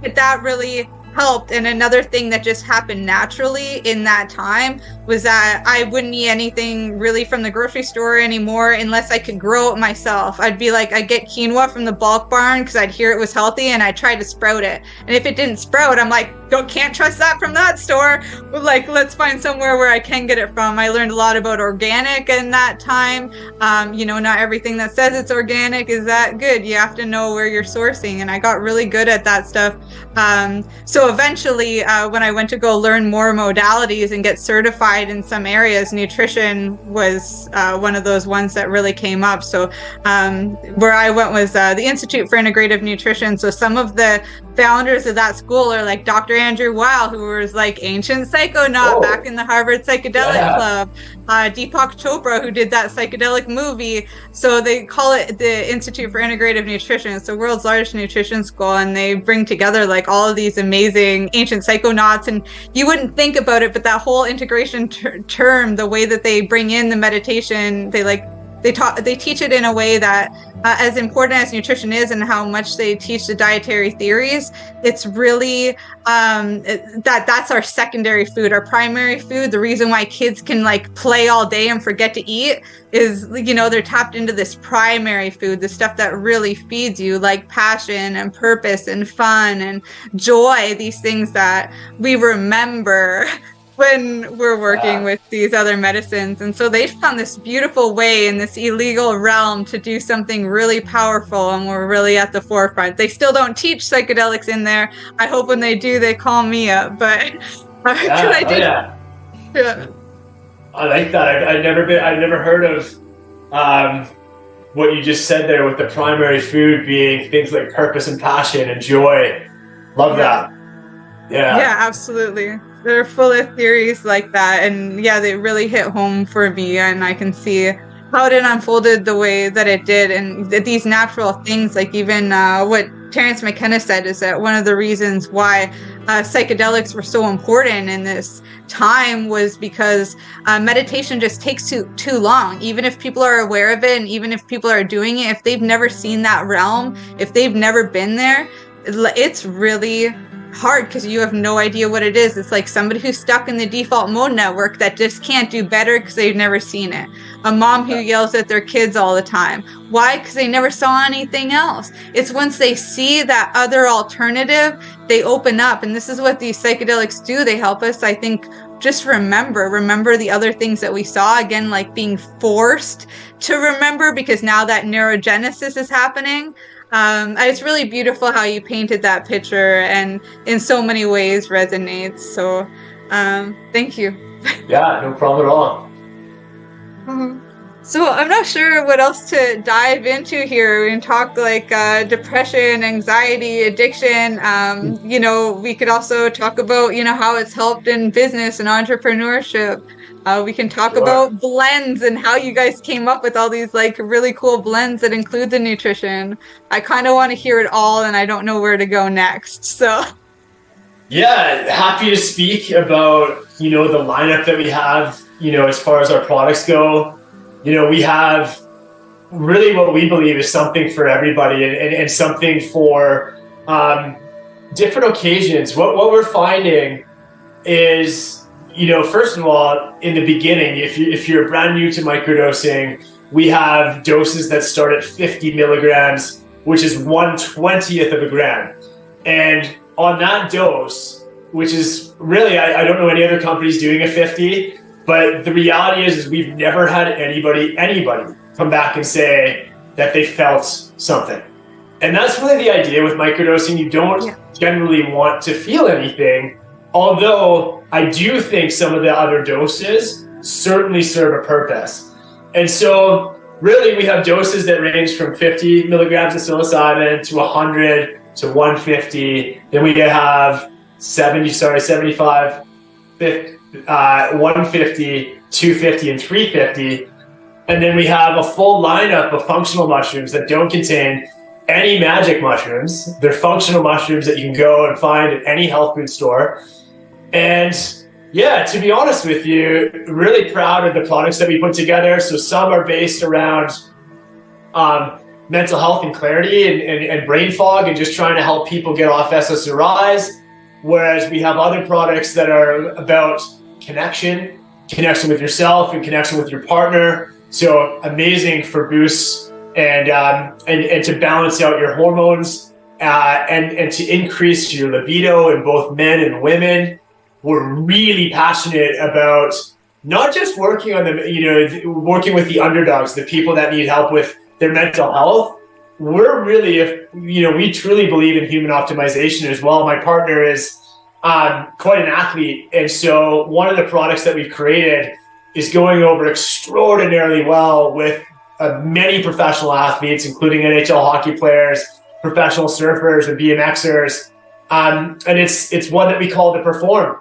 but that really helped. And another thing that just happened naturally in that time was that I wouldn't eat anything really from the grocery store anymore unless I could grow it myself. I'd get quinoa from the bulk barn because I'd hear it was healthy, and I tried to sprout it. And if it didn't sprout, I'm like, can't trust that from that store. But like, let's find somewhere where I can get it from. I learned a lot about organic in that time. Not everything that says it's organic is that good. You have to know where you're sourcing, and I got really good at that stuff. So eventually, when I went to go learn more modalities and get certified in some areas, nutrition was one of those ones that really came up. So where I went was the Institute for Integrative Nutrition. So some of the founders of that school are like Dr. Andrew Weil, who was like ancient psychonaut back in the Harvard Psychedelic Club, Deepak Chopra, who did that psychedelic movie. So they call it the Institute for Integrative Nutrition. It's the world's largest nutrition school, and they bring together like all of these amazing ancient psychonauts. And you wouldn't think about it, but that whole integration term, the way that they bring in the meditation, they teach it in a way that as important as nutrition is and how much they teach the dietary theories, it's really that's our secondary food. Our primary food, the reason why kids can like play all day and forget to eat is, they're tapped into this primary food, the stuff that really feeds you, like passion and purpose and fun and joy, these things that we remember when we're working with these other medicines. And so they found this beautiful way in this illegal realm to do something really powerful, and we're really at the forefront. They still don't teach psychedelics in there. I hope when they do, they call me up, but I like that. I've never heard of what you just said there with the primary food being things like purpose and passion and joy. Love that. Yeah, absolutely. They're full of theories like that, and they really hit home for me, and I can see how it unfolded the way that it did. And these natural things, like even what Terence McKenna said, is that one of the reasons why psychedelics were so important in this time was because meditation just takes too long. Even if people are aware of it, and even if people are doing it, if they've never seen that realm, if they've never been there, it's really hard because you have no idea what it is. It's like somebody who's stuck in the default mode network that just can't do better because they've never seen it. A mom who yells at their kids all the time. Why? Because they never saw anything else. It's once they see that other alternative, they open up. And this is what these psychedelics do. They help us, I think, just remember the other things that we saw, again, like being forced to remember, because now that neurogenesis is happening. It's really beautiful how you painted that picture, and in so many ways resonates. So thank you. Yeah, no problem at all. So I'm not sure what else to dive into here. We can talk like depression, anxiety, addiction. We could also talk about, how it's helped in business and entrepreneurship. We can talk about blends and how you guys came up with all these like really cool blends that include the nutrition. I kind of want to hear it all, and I don't know where to go next. So happy to speak about, the lineup that we have, as far as our products go. we have really what we believe is something for everybody and something for different occasions. What we're finding is, first of all, in the beginning, if you're brand new to microdosing, we have doses that start at 50 milligrams, which is 1/20th of a gram. And on that dose, which is really, I don't know any other companies doing a 50, but the reality is we've never had anybody come back and say that they felt something. And that's really the idea with microdosing. You don't generally want to feel anything, although I do think some of the other doses certainly serve a purpose. And so really we have doses that range from 50 milligrams of psilocybin to 100 to 150. Then we have 75, 150, 250, and 350. And then we have a full lineup of functional mushrooms that don't contain any magic mushrooms. They're functional mushrooms that you can go and find at any health food store. And yeah, to be honest with you, really proud of the products that we put together. So some are based around mental health and clarity and brain fog and just trying to help people get off SSRIs. Whereas we have other products that are about connection with yourself and connection with your partner. So amazing for boosts and to balance out your hormones and to increase your libido in both men and women. We're really passionate about not just working on working with the underdogs, the people that need help with their mental health. We're really, we truly believe in human optimization as well. My partner is quite an athlete. And so one of the products that we've created is going over extraordinarily well with many professional athletes, including NHL hockey players, professional surfers, and BMXers. And it's one that we call the Perform.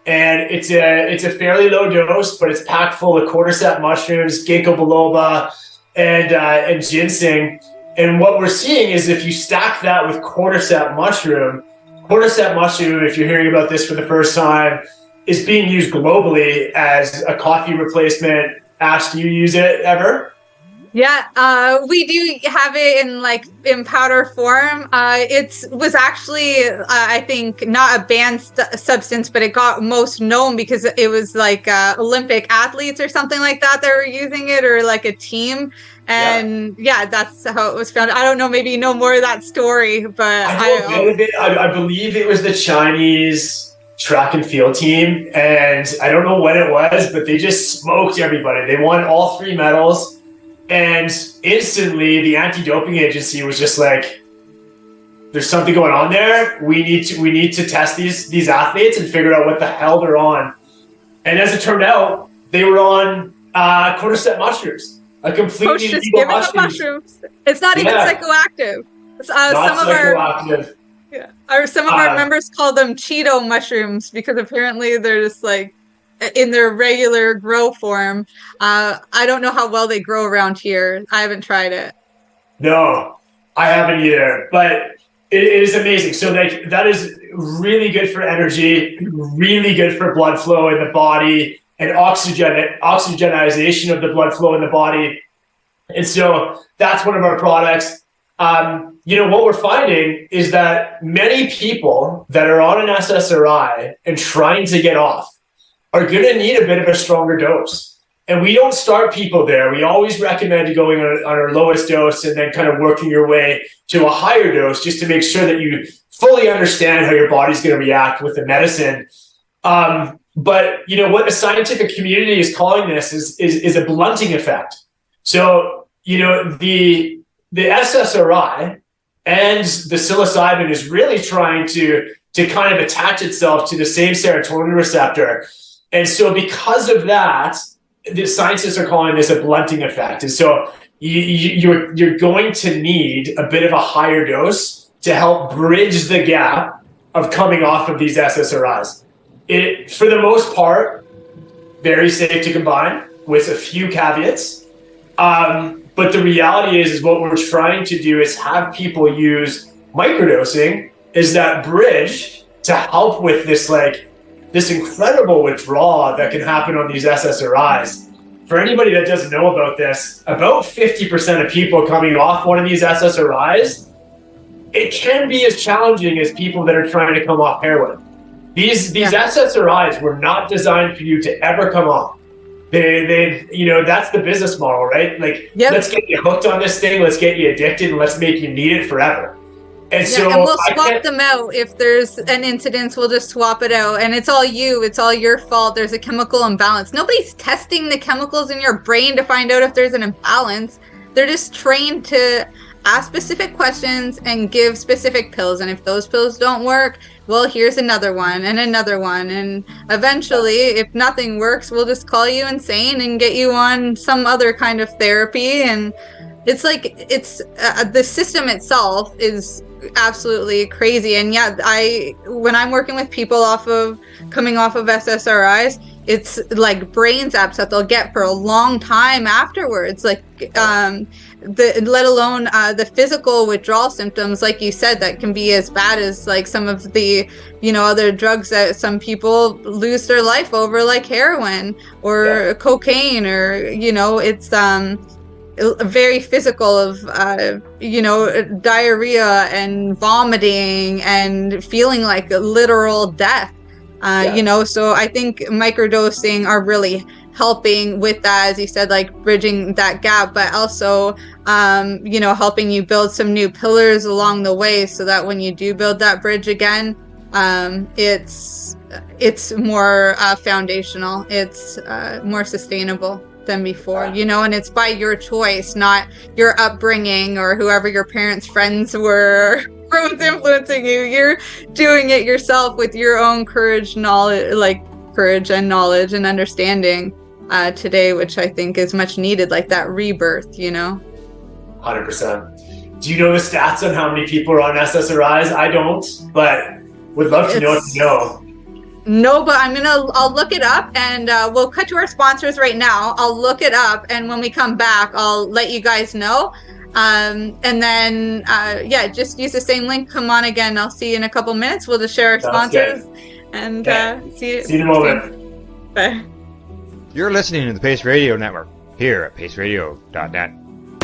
And it's a fairly low dose, but it's packed full of cordyceps mushrooms, ginkgo biloba, and ginseng. And what we're seeing is if you stack that with cordyceps mushroom, if you're hearing about this for the first time, is being used globally as a coffee replacement. Ash, do you use it ever? Yeah, we do have it in powder form. It was actually, I think, not a banned substance, but it got most known because it was Olympic athletes or something like that were using it, or like a team. And that's how it was found. I don't know, maybe you know more of that story, but I believe it was the Chinese track and field team, and I don't know when it was, but they just smoked everybody. They won all 3 medals. And instantly, the anti-doping agency was just like, "There's something going on there. We need to test these athletes and figure out what the hell they're on." And as it turned out, they were on cordyceps mushrooms, a completely legal mushrooms. It's not even psychoactive. Some of our members call them Cheeto mushrooms because apparently they're just in their regular grow form. I don't know how well they grow around here. I haven't tried it. No, I haven't either, but it is amazing. So that is really good for energy, really good for blood flow in the body and oxygenization of the blood flow in the body. And so that's one of our products. What we're finding is that many people that are on an SSRI and trying to get off are going to need a bit of a stronger dose. And we don't start people there. We always recommend going on our lowest dose and then kind of working your way to a higher dose just to make sure that you fully understand how your body's going to react with the medicine. But what the scientific community is calling this is a blunting effect. So, the SSRI and the psilocybin is really trying to kind of attach itself to the same serotonin receptor. And so because of that, the scientists are calling this a blunting effect. And so you're going to need a bit of a higher dose to help bridge the gap of coming off of these SSRIs. It, for the most part, very safe to combine with a few caveats. But the reality is what we're trying to do is have people use microdosing as that bridge to help with this incredible withdrawal that can happen on these SSRIs. for anybody that doesn't know about this, about 50% of people coming off one of these SSRIs, it can be as challenging as people that are trying to come off heroin. These SSRIs were not designed for you to ever come off. They that's the business model, right? Like, let's get you hooked on this thing, let's get you addicted, and let's make you need it forever. And so and we'll swap them out. If there's an incident, we'll just swap it out. And it's all you. It's all your fault. There's a chemical imbalance. Nobody's testing the chemicals in your brain to find out if there's an imbalance. They're just trained to ask specific questions and give specific pills. And if those pills don't work, well, here's another one and another one. And eventually, if nothing works, we'll just call you insane and get you on some other kind of therapy. And it's like, the system itself is absolutely crazy. And when I'm working with people coming off of SSRIs, it's like brain zaps that they'll get for a long time afterwards. Like, let alone the physical withdrawal symptoms, like you said, that can be as bad as like some of the, other drugs that some people lose their life over, like heroin or cocaine, or, it's very physical of, diarrhea and vomiting and feeling like literal death. So I think microdosing are really helping with that, as you said, like bridging that gap, but also, helping you build some new pillars along the way, so that when you do build that bridge again, it's more foundational, it's more sustainable than before, and it's by your choice, not your upbringing or whoever your parents' friends were who's influencing you. You're doing it yourself with your own courage and knowledge and understanding today, which I think is much needed, like that rebirth, 100%. Do you know the stats on how many people are on SSRIs? I don't, but would love to know if you know. No, but I'll look it up, and we'll cut to our sponsors right now. I'll look it up, and when we come back, I'll let you guys know. And then, just use the same link. Come on again. I'll see you in a couple minutes. We'll just share our sponsors. And see you in a moment. Bye. You're listening to the Pace Radio Network here at paceradio.net.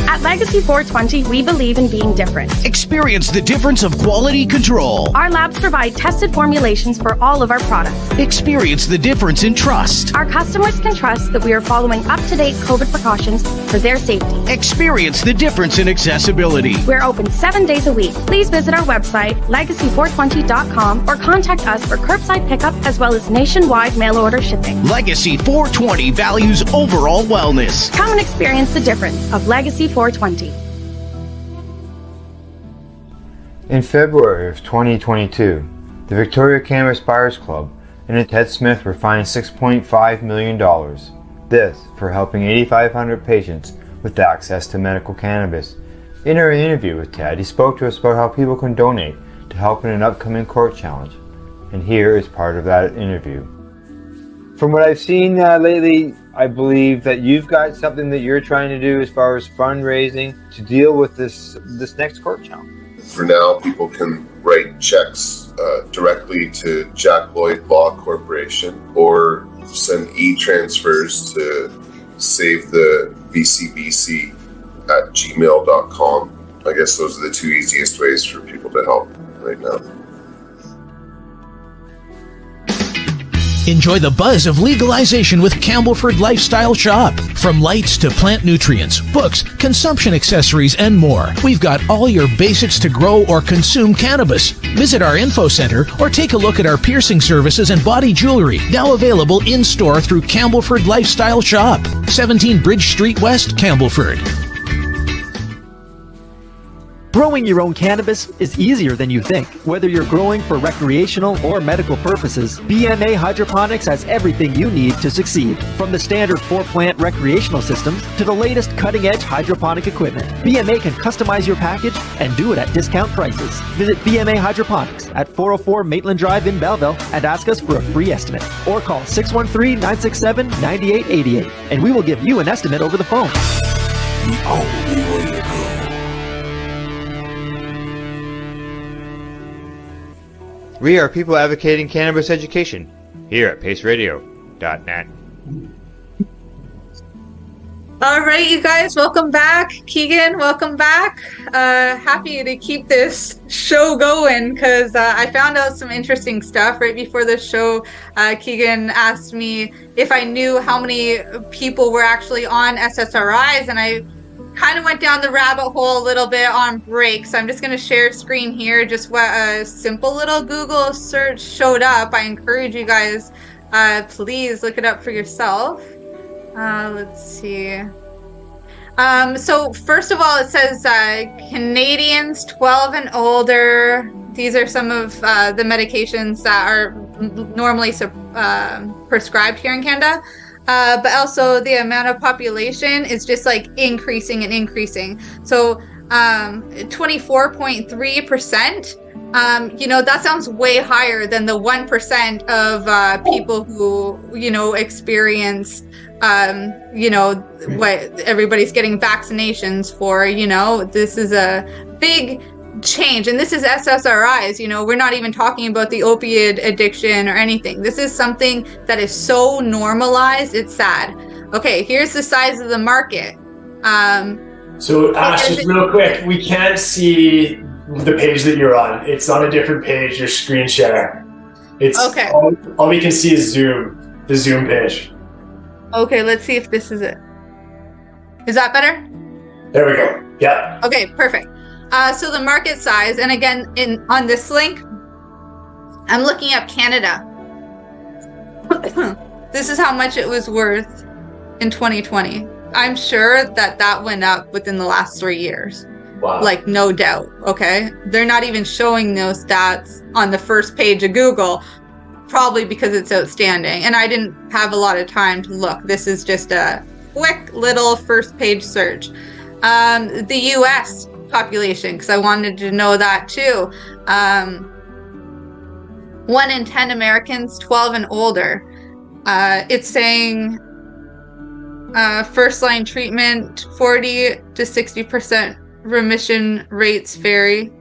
At Legacy 420, we believe in being different. Experience the difference of quality control. Our labs provide tested formulations for all of our products. Experience the difference in trust. Our customers can trust that we are following up-to-date COVID precautions for their safety. Experience the difference in accessibility. We're open 7 days a week. Please visit our website, legacy420.com, or contact us for curbside pickup as well as nationwide mail order shipping. Legacy 420 values overall wellness. Come and experience the difference of Legacy 420. In February of 2022, the Victoria Cannabis Buyers Club and Ted Smith were fined $6.5 million. This for helping 8,500 patients with access to medical cannabis. In our interview with Ted, he spoke to us about how people can donate to help in an upcoming court challenge. And here is part of that interview. From what I've seen lately, I believe that you've got something that you're trying to do as far as fundraising to deal with this next court challenge. For now, people can write checks directly to Jack Lloyd Law Corporation or send e-transfers to savethevcbc@gmail.com. I guess those are the two easiest ways for people to help right now. Enjoy the buzz of legalization with Campbellford Lifestyle Shop. From lights to plant nutrients, books, consumption accessories, and more, we've got all your basics to grow or consume cannabis. Visit our info center or take a look at our piercing services and body jewelry, now available in-store through Campbellford Lifestyle Shop, 17 Bridge Street West, Campbellford. Growing your own cannabis is easier than you think. Whether you're growing for recreational or medical purposes, BMA Hydroponics has everything you need to succeed. From the standard 4-plant recreational systems to the latest cutting-edge hydroponic equipment, BMA can customize your package and do it at discount prices. Visit BMA Hydroponics at 404 Maitland Drive in Belleville and ask us for a free estimate. Or call 613-967-9888 and we will give you an estimate over the phone. The only way to go. We are people advocating cannabis education here at paceradio.net. All right, you guys, welcome back. Keegan, welcome back. Happy to keep this show going because I found out some interesting stuff right before the show. Keegan asked me if I knew how many people were actually on SSRIs, and I kind of went down the rabbit hole a little bit on break. So I'm just going to share screen here, just what a simple little Google search showed up. I encourage you guys, please look it up for yourself. Let's see. So first of all, it says Canadians 12 and older. These are some of the medications that are normally prescribed here in Canada. But also the amount of population is just like increasing and increasing. So 24.3%. That sounds way higher than the 1% of people who, experience, what everybody's getting vaccinations for. This is a big change. And this is SSRIs. We're not even talking about the opioid addiction or anything. This is something that is so normalized, it's sad. Okay, here's the size of the market. So Ash, just real quick, we can't see the page that you're on. It's on a different page, your screen share. It's okay. All we can see is the Zoom page. Okay, let's see if this is it. Is that better? There we go. Yeah. Okay, perfect. So the market size, and again, on this link, I'm looking up Canada. This is how much it was worth in 2020. I'm sure that went up within the last 3 years. Wow. Like, no doubt, okay? They're not even showing those stats on the first page of Google, probably because it's outstanding. And I didn't have a lot of time to look. This is just a quick little first page search. The US population, because I wanted to know that too. 1 in 10 Americans 12 and older. It's saying first line treatment, 40 to 60% remission rates vary.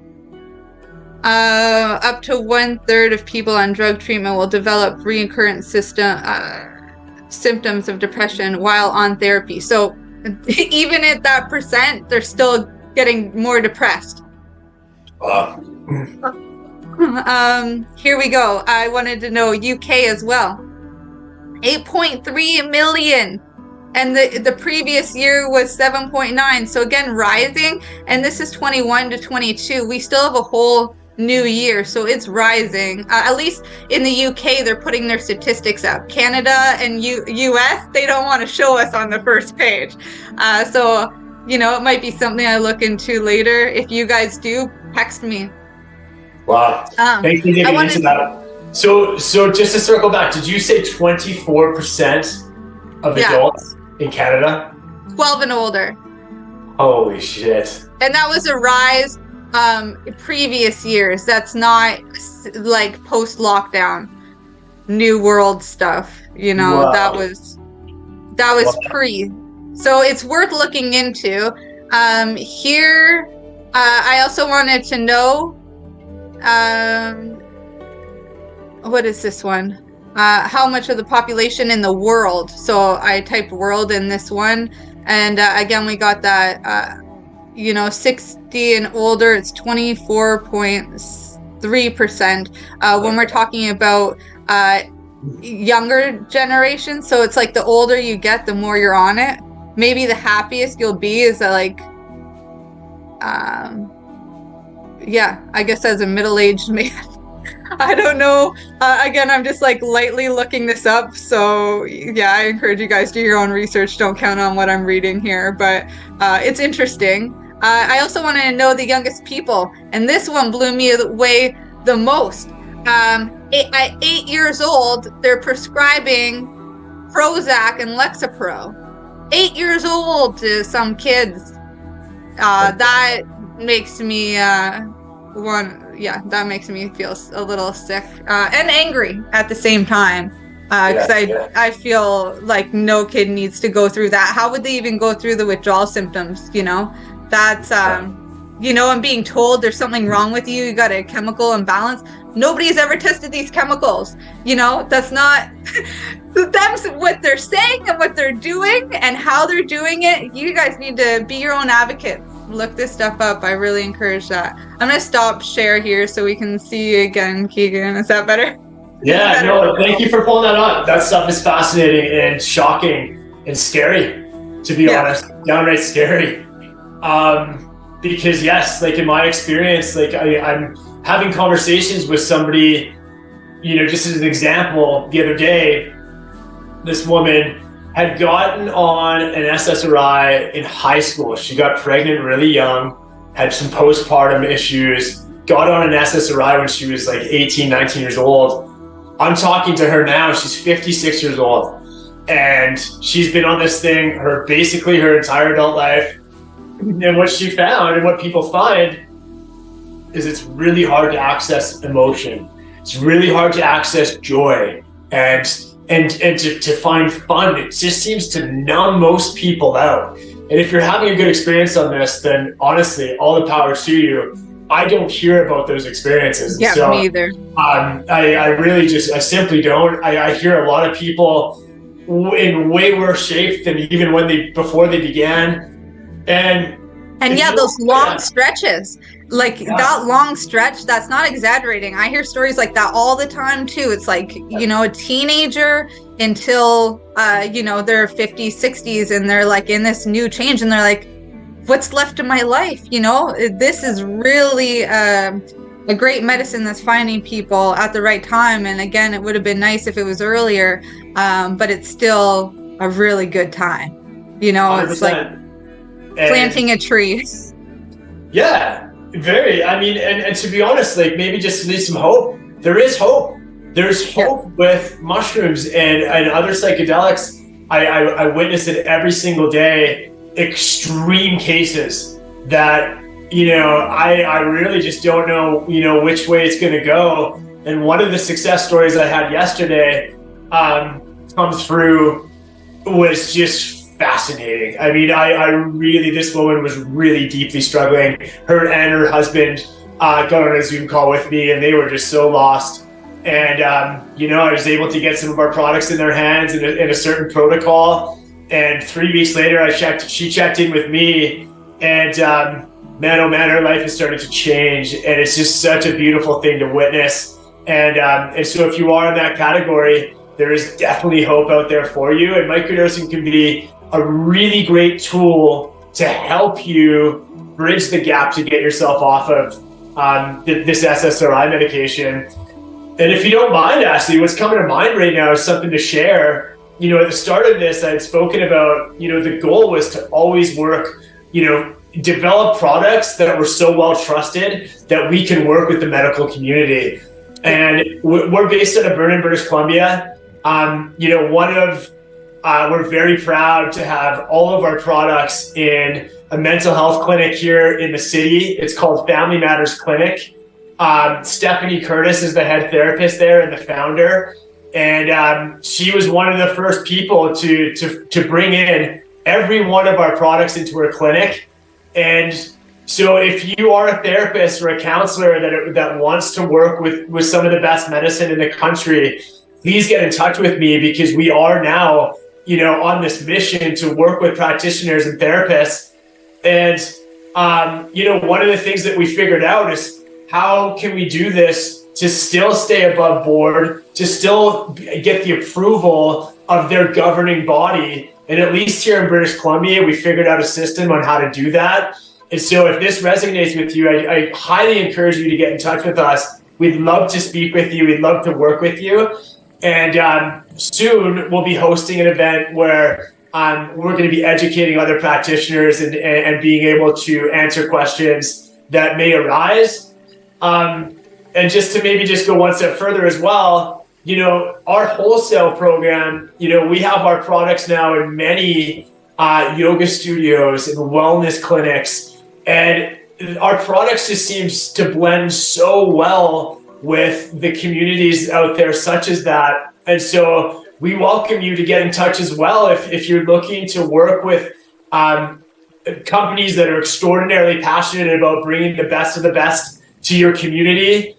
Up to 1/3 of people on drug treatment will develop recurrent symptoms of depression while on therapy. So even at that percent, they're still getting more depressed. Here we go. I wanted to know UK as well. 8.3 million. And the previous year was 7.9. So again, rising. And this is 21 to 22. We still have a whole new year. So it's rising. At least in the UK, they're putting their statistics up. Canada and US, they don't want to show us on the first page. So it might be something I look into later. If you guys do, text me. Wow. Thanks for getting into that. So just to circle back, did you say 24% of adults in Canada? 12 and older. Holy shit. And that was a rise previous years. That's not like post-lockdown, new world stuff. Wow. That was pre. So it's worth looking into. Here, I also wanted to know, what is this one? How much of the population in the world. So I typed world in this one. And again, we got that, 60 and older, it's 24.3%. When we're talking about younger generation, so it's like the older you get, the more you're on it. Maybe the happiest you'll be is I guess as a middle-aged man. I don't know. Again, I'm just lightly looking this up. So yeah, I encourage you guys to do your own research. Don't count on what I'm reading here, but it's interesting. I also want to know the youngest people, and this one blew me away the most. At 8 years old, they're prescribing Prozac and Lexapro. 8 years old to some kids. That makes me that makes me feel a little sick and angry at the same time. Because I feel like no kid needs to go through that. How would they even go through the withdrawal symptoms? That's and being told there's something wrong with you, you got a chemical imbalance. Nobody's ever tested these chemicals. That's not that's what they're saying and what they're doing and how they're doing it. You guys need to be your own advocates. Look this stuff up. I really encourage that. I'm going to stop share here so we can see you again, Keegan. Is that better? Yeah, no, thank you for pulling that on. That stuff is fascinating and shocking and scary, to be honest. Downright scary. Because yes, like in my experience, like I'm having conversations with somebody, just as an example, the other day, this woman had gotten on an SSRI in high school. She got pregnant really young, had some postpartum issues, got on an SSRI when she was like 18, 19 years old. I'm talking to her now, she's 56 years old. And she's been on this thing basically her entire adult life. And what she found and what people find is it's really hard to access emotion. It's really hard to access joy and to find fun. It just seems to numb most people out. And if you're having a good experience on this, then honestly, all the power to you. I don't hear about those experiences. Yeah, so, me either. I simply don't. I hear a lot of people in way worse shape than even before they began. And yeah, those long stretches, that long stretch, that's not exaggerating. I hear stories like that all the time too. It's like, a teenager until, they're 50s, 60s, and they're like in this new change and they're like, what's left of my life? This is really a great medicine that's finding people at the right time. And again, it would have been nice if it was earlier, but it's still a really good time. 100%. It's like planting a tree. Yeah, very. I mean, and to be honest, like maybe just to leave some hope. There is hope. There's hope with mushrooms and other psychedelics. I witness it every single day. Extreme cases that I really just don't know which way it's going to go. And one of the success stories I had yesterday come through was just fascinating. I mean, this woman was really deeply struggling. Her and her husband got on a Zoom call with me, and they were just so lost. And I was able to get some of our products in their hands in a certain protocol. And 3 weeks later, she checked in with me, and man, oh man, her life is starting to change. And it's just such a beautiful thing to witness. And so if you are in that category, there is definitely hope out there for you. And microdosing can be a really great tool to help you bridge the gap to get yourself off of this SSRI medication. And if you don't mind, Ashley, what's coming to mind right now is something to share. At the start of this, I had spoken about, the goal was to always work, develop products that were so well trusted that we can work with the medical community. And we're based out of Vernon, British Columbia. We're very proud to have all of our products in a mental health clinic here in the city. It's called Family Matters Clinic. Stephanie Curtis is the head therapist there and the founder. And she was one of the first people to bring in every one of our products into her clinic. And so if you are a therapist or a counselor that wants to work with some of the best medicine in the country, please get in touch with me, because we are now, on this mission to work with practitioners and therapists. And, one of the things that we figured out is how can we do this to still stay above board, to still get the approval of their governing body. And at least here in British Columbia, we figured out a system on how to do that. And so if this resonates with you, I highly encourage you to get in touch with us. We'd love to speak with you. We'd love to work with you. And soon we'll be hosting an event where we're going to be educating other practitioners and being able to answer questions that may arise. And just to go one step further as well, our wholesale program, we have our products now in many yoga studios and wellness clinics. And our products just seems to blend so well with the communities out there such as that. And so we welcome you to get in touch as well if you're looking to work with companies that are extraordinarily passionate about bringing the best of the best to your community,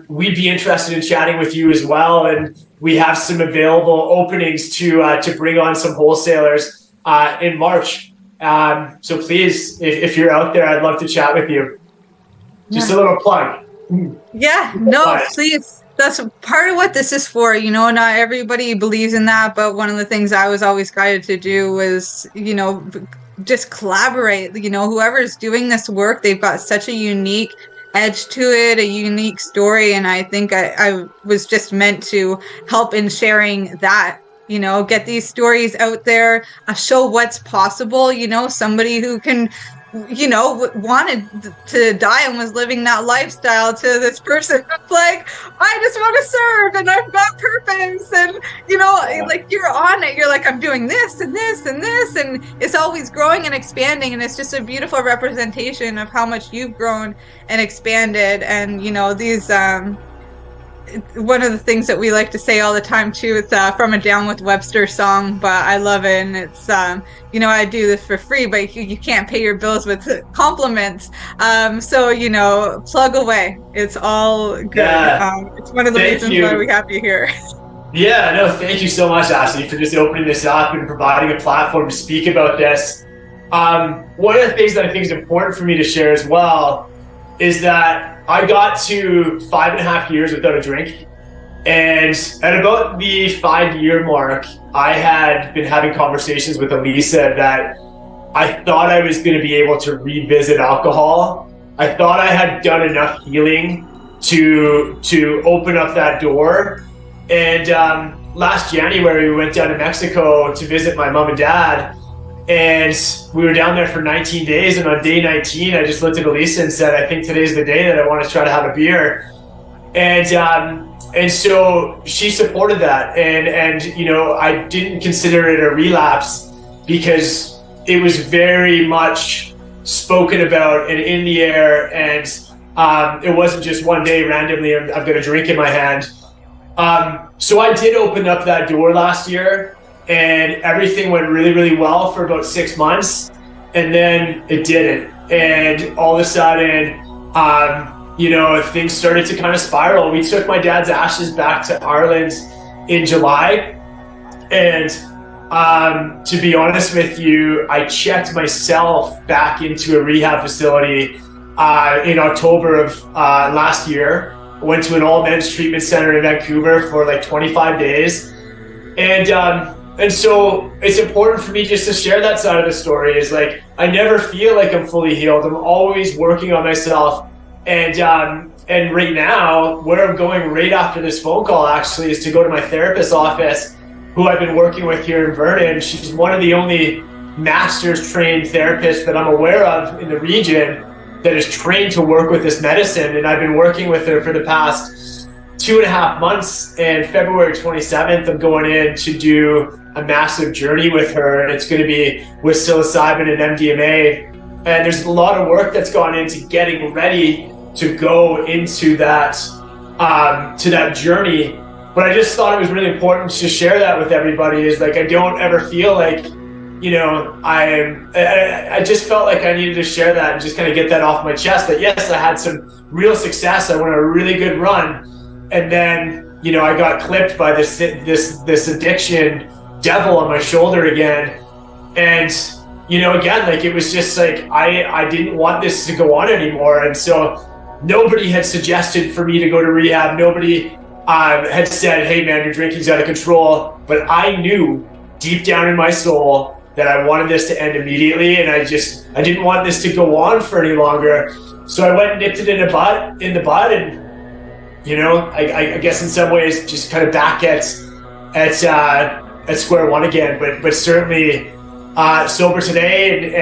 we'd be interested in chatting with you as well. And we have some available openings to bring on some wholesalers in March. So please, if you're out there, I'd love to chat with you. Just a little plug. Yeah, no, please. That's part of what this is for. You know, not everybody believes in that, but one of the things I was always guided to do was, you know, just collaborate. You know, whoever's doing this work, they've got such a unique edge to it, a unique story. And I think I was just meant to help in sharing that, you know, get these stories out there, show what's possible, you know, somebody who can, you know, wanted to die and was living that lifestyle to this person like, I just want to serve and I've got purpose, and you know, like you're on it, you're like, I'm doing this and this and this, and it's always growing and expanding, and it's just a beautiful representation of how much you've grown and expanded. And you know, these one of the things that we like to say all the time too, it's from a Down with Webster song, but I love it. And it's, you know, I do this for free, but you can't pay your bills with compliments. So, you know, plug away. It's all good. Yeah. It's one of the reasons why we have you here. Yeah, no, thank you so much, Ashley, for just opening this up and providing a platform to speak about this. One of the things that I think is important for me to share as well is that I got to 5.5 years without a drink. And at about the 5-year mark, I had been having conversations with Elisa that I thought I was going to be able to revisit alcohol. I thought I had done enough healing to open up that door. And last January, we went down to Mexico to visit my mom and dad. And we were down there for 19 days. And on day 19, I just looked at Elisa and said, I think today's the day that I want to try to have a beer. And so she supported that. And you know, I didn't consider it a relapse because it was very much spoken about and in the air. And it wasn't just one day randomly, I've got a drink in my hand. So I did open up that door last year. And everything went really, really well for about 6 months, and then it didn't. And all of a sudden, you know, things started to kind of spiral. We took my dad's ashes back to Ireland in July. And to be honest with you, I checked myself back into a rehab facility in October of last year. I went to an all-men's treatment center in Vancouver for like 25 days. And so it's important for me just to share that side of the story. Is like, I never feel like I'm fully healed. I'm always working on myself. And right now, where I'm going right after this phone call actually is to go to my therapist's office, who I've been working with here in Vernon. She's one of the only master's trained therapists that I'm aware of in the region that is trained to work with this medicine. And I've been working with her for the past 2.5 months. And February 27th, I'm going in to do a massive journey with her, and it's going to be with psilocybin and MDMA. And there's a lot of work that's gone into getting ready to go into that to that journey. But I just thought it was really important to share that with everybody. Is like, I don't ever feel like, you know, I just felt like I needed to share that and just kind of get that off my chest. That yes, I had some real success. I went on a really good run, and then, you know, I got clipped by this addiction devil on my shoulder again. And, you know, again, like, it was just like, I didn't want this to go on anymore. And so nobody had suggested for me to go to rehab. Nobody had said, hey man, your drinking's out of control. But I knew deep down in my soul that I wanted this to end immediately. And I didn't want this to go on for any longer. So I went and nipped it in the bud. And, you know, I guess in some ways just kind of back at square one again, but certainly sober today,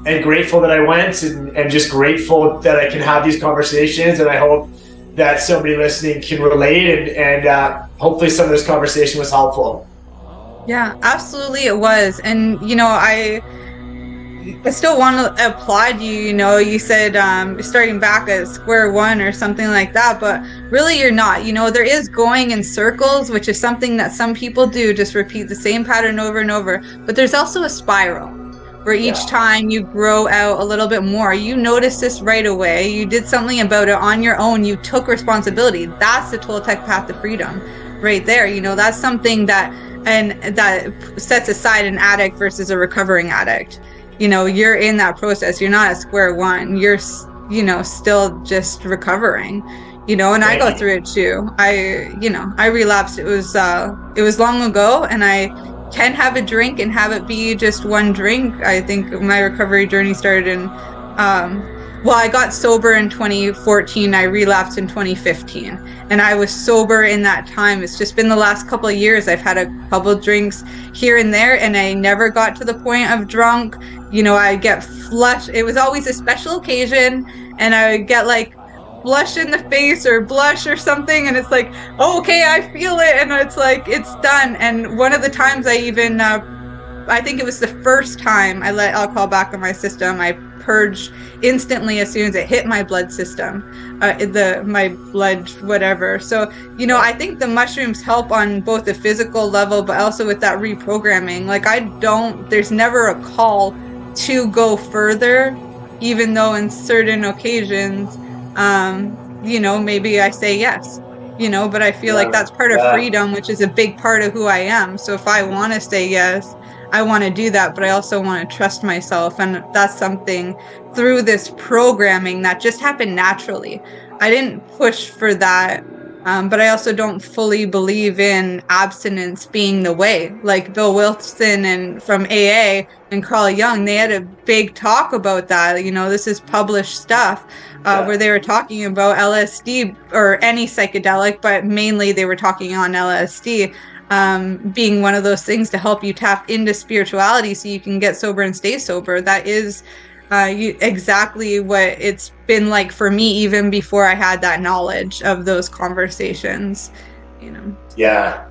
and grateful that I went, and just grateful that I can have these conversations. And I hope that somebody listening can relate, and hopefully some of this conversation was helpful. Yeah, absolutely it was. And, you know, I still want to applaud you. You know, you said starting back at square one or something like that, but really you're not. You know, there is going in circles, which is something that some people do, just repeat the same pattern over and over. But there's also a spiral where each time you grow out a little bit more, you notice this right away, you did something about it on your own, you took responsibility. That's the Toltec path to freedom right there. You know, that's something that sets aside an addict versus a recovering addict. You know, you're in that process. You're not at square one. You're, you know, still just recovering, you know, and I go through it too. I relapsed. It was long ago, and I can have a drink and have it be just one drink. I think my recovery journey started in, I got sober in 2014. I relapsed in 2015, and I was sober in that time. It's just been the last couple of years. I've had a couple of drinks here and there, and I never got to the point of drunk. You know, I get flushed. It was always a special occasion, and I would get like flush in the face or blush or something, and it's like, oh, okay, I feel it, and it's like, it's done. And one of the times I even, I think it was the first time I let alcohol back in my system, I purged instantly as soon as it hit my blood system, my blood whatever. So, you know, I think the mushrooms help on both the physical level, but also with that reprogramming. Like, there's never a call to go further, even though in certain occasions, you know, maybe I say yes, you know, but I feel like that's part of freedom, which is a big part of who I am. So if I want to say yes, I want to do that, but I also want to trust myself. And that's something through this programming that just happened naturally. I didn't push for that. But I also don't fully believe in abstinence being the way. Like Bill Wilson and from AA and Carl Jung, they had a big talk about that. You know, this is published stuff where they were talking about LSD or any psychedelic, but mainly they were talking on LSD being one of those things to help you tap into spirituality so you can get sober and stay sober. That is exactly what it's been like for me, even before I had that knowledge of those conversations, you know. Yeah,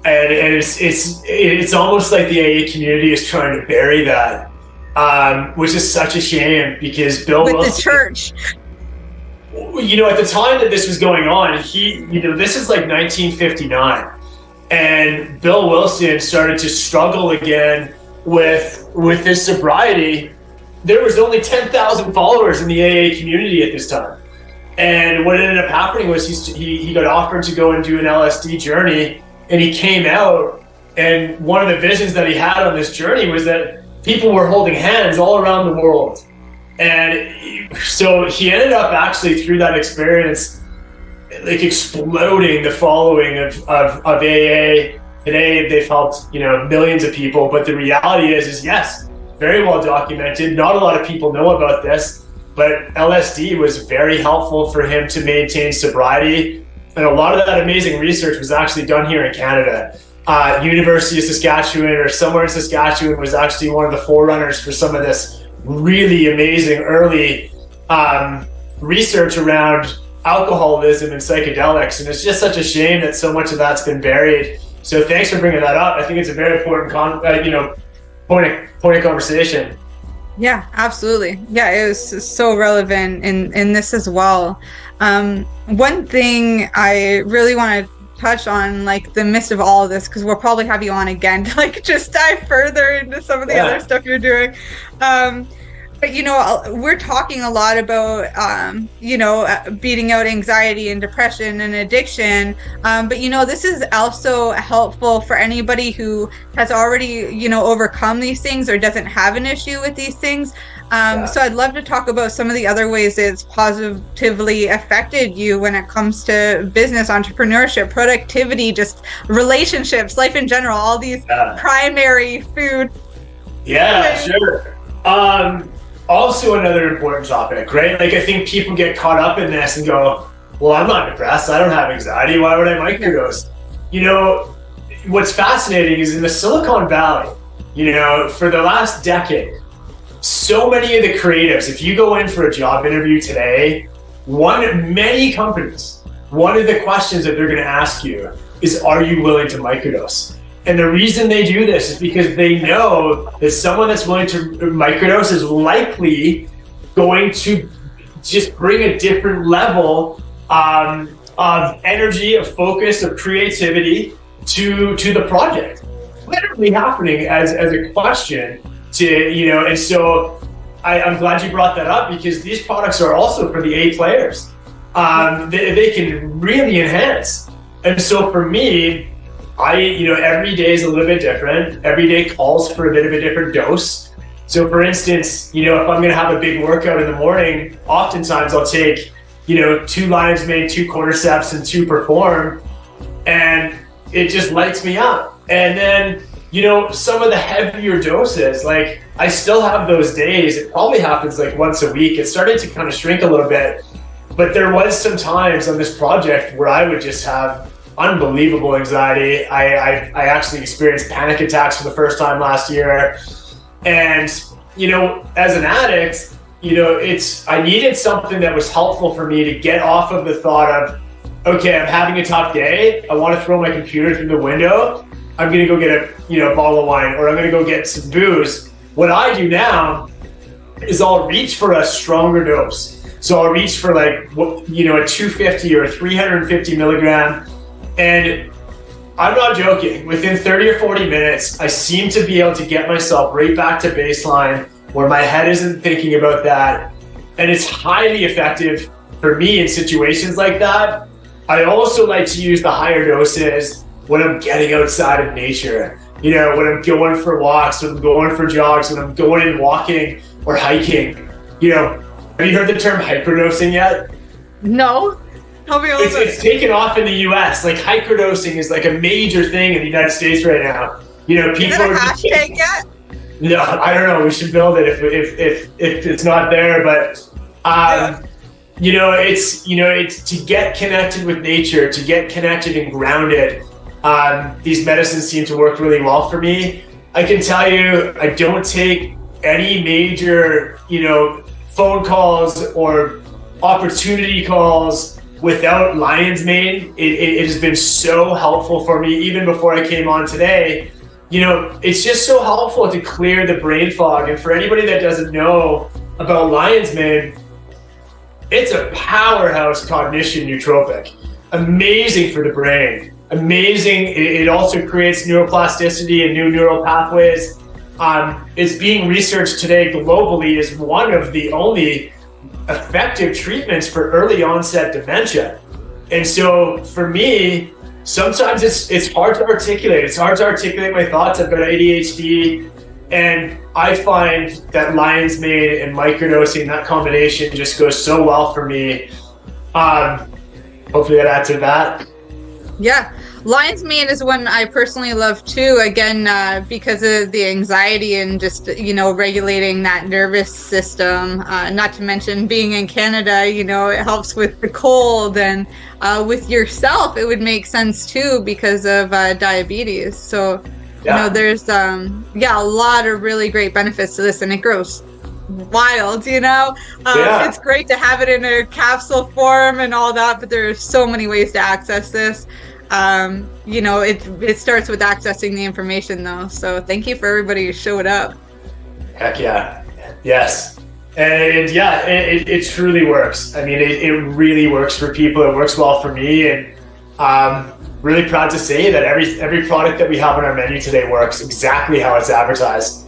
and it's almost like the AA community is trying to bury that, which is such a shame, because Bill Wilson, the church, you know, at the time that this was going on, this is like 1959, and Bill Wilson started to struggle again with his sobriety. There was only 10,000 followers in the AA community at this time. And what ended up happening was he got offered to go and do an LSD journey, and he came out, and one of the visions that he had on this journey was that people were holding hands all around the world. And so he ended up actually, through that experience, like exploding the following of AA. Today they've helped, you know, millions of people, but the reality is yes, very well documented. Not a lot of people know about this, but LSD was very helpful for him to maintain sobriety. And a lot of that amazing research was actually done here in Canada. University of Saskatchewan, or somewhere in Saskatchewan, was actually one of the forerunners for some of this really amazing early research around alcoholism and psychedelics. And it's just such a shame that so much of that's been buried. So thanks for bringing that up. I think it's a very important point of conversation. Yeah, absolutely. Yeah, it was so relevant in this as well. One thing I really want to touch on, like the midst of all of this, because we'll probably have you on again to like just dive further into some of the other stuff you're doing. But, you know, we're talking a lot about, beating out anxiety and depression and addiction. But, you know, this is also helpful for anybody who has already, you know, overcome these things or doesn't have an issue with these things. So I'd love to talk about some of the other ways it's positively affected you when it comes to business, entrepreneurship, productivity, just relationships, life in general, all these primary food. Yeah, sure. Also another important topic, right? Like, I think people get caught up in this and go, well, I'm not depressed. I don't have anxiety. Why would I microdose? You know, what's fascinating is in the Silicon Valley, you know, for the last decade, so many of the creatives, if you go in for a job interview today, many companies, one of the questions that they're going to ask you is, are you willing to microdose? And the reason they do this is because they know that someone that's willing to microdose is likely going to just bring a different level of energy, of focus, of creativity to the project. Literally happening as a question and so I'm glad you brought that up, because these products are also for the A players. They can really enhance. And so for me, every day is a little bit different. Every day calls for a bit of a different dose. So for instance, if I'm going to have a big workout in the morning, oftentimes I'll take, 2 lion's mane, 2 cordyceps, and 2 perform, and it just lights me up. And then, some of the heavier doses, like I still have those days. It probably happens like once a week. It started to kind of shrink a little bit, but there was some times on this project where I would just have unbelievable anxiety. I actually experienced panic attacks for the first time last year. And, as an addict, I needed something that was helpful for me to get off of the thought of, okay, I'm having a tough day. I want to throw my computer through the window. I'm going to go get a bottle of wine, or I'm going to go get some booze. What I do now is I'll reach for a stronger dose. So I'll reach for a 250 or a 350 milligram. And I'm not joking. Within 30 or 40 minutes, I seem to be able to get myself right back to baseline where my head isn't thinking about that. And it's highly effective for me in situations like that. I also like to use the higher doses when I'm getting outside of nature. When I'm going for walks, when I'm going for jogs, when I'm going and walking or hiking. Have you heard the term hyperdosing yet? No. Tell me all about it. It's taken off in the US. Like hyperdosing is like a major thing in the United States right now. People is it a hashtag yet? No, I don't know. We should build it if it's not there. But it's to get connected with nature, to get connected and grounded. These medicines seem to work really well for me. I can tell you, I don't take any major, phone calls or opportunity calls without lion's mane. It has been so helpful for me, even before I came on today. It's just so helpful to clear the brain fog. And for anybody that doesn't know about lion's mane, it's a powerhouse cognition nootropic. Amazing for the brain. Amazing. It also creates neuroplasticity and new neural pathways. It's being researched today globally as one of the only effective treatments for early onset dementia. And so for me, sometimes it's hard to articulate. It's hard to articulate my thoughts. I've got ADHD, and I find that lion's mane and microdosing, that combination just goes so well for me. Hopefully that answered that. Yeah. Lion's mane is one I personally love too, again, because of the anxiety and just, regulating that nervous system. Not to mention being in Canada, it helps with the cold, and with yourself, it would make sense too because of diabetes. So, there's, a lot of really great benefits to this, and it grows wild, It's great to have it in a capsule form and all that, but there's so many ways to access this. It starts with accessing the information though. So thank you for everybody who showed up. Heck yeah. Yes. And it truly works. I mean, it really works for people. It works well for me. And really proud to say that every product that we have on our menu today works exactly how it's advertised.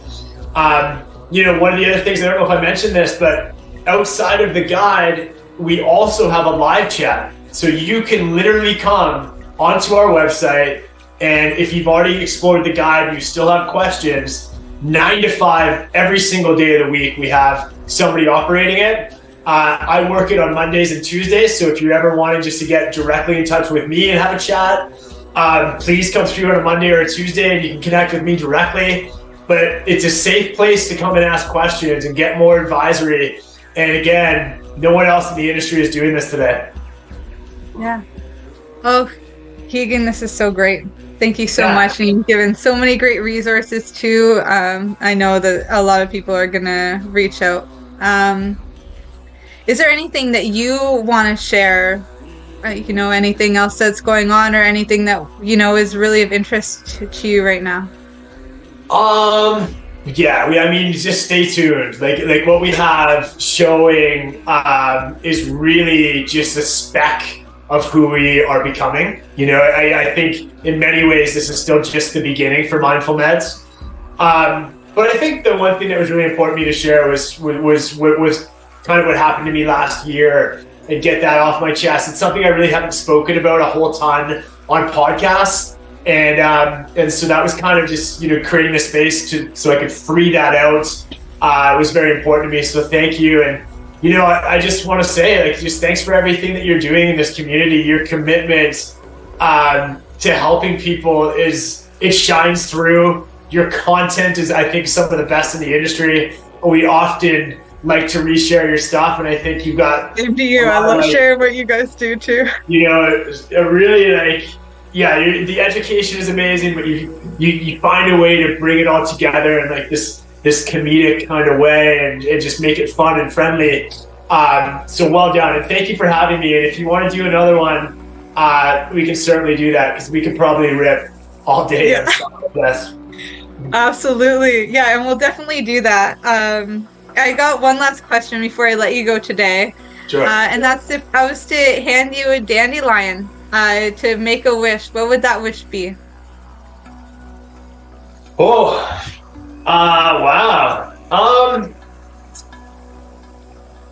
One of the other things, I don't know if I mentioned this, but outside of the guide, we also have a live chat. So you can literally come onto our website, and if you've already explored the guide and you still have questions, 9 to 5 every single day of the week we have somebody operating it. I work it on Mondays and Tuesdays, so if you're ever wanting just to get directly in touch with me and have a chat, please come through on a Monday or a Tuesday and you can connect with me directly. But it's a safe place to come and ask questions and get more advisory. And again, no one else in the industry is doing this today. Yeah. Oh, Keegan, this is so great. Thank you so much. And you've given so many great resources too. I know that a lot of people are going to reach out. Is there anything that you want to share? Anything else that's going on, or anything that, is really of interest to you right now? Just stay tuned. Like what we have showing is really just a speck of who we are becoming. I think in many ways this is still just the beginning for Mindfulmeds. But I think the one thing that was really important to me to share was kind of what happened to me last year, and get that off my chest. It's something I really haven't spoken about a whole ton on podcasts. And so that was kind of just, creating a space so I could free that out. It was very important to me. So thank you. And, I just want to say, just thanks for everything that you're doing in this community. Your commitment to helping people it shines through. Your content is, I think, some of the best in the industry. We often like to reshare your stuff, and I think you've got... Same to you. I love sharing what you guys do too. Really the education is amazing, but you find a way to bring it all together in this comedic kind of way, and just make it fun and friendly. So well done, and thank you for having me. And if you want to do another one, we can certainly do that, because we could probably rip all day on stuff like this. Absolutely. Yeah, and we'll definitely do that. I got one last question before I let you go today. Sure. And that's, if I was to hand you a dandelion to make a wish, what would that wish be? Wow.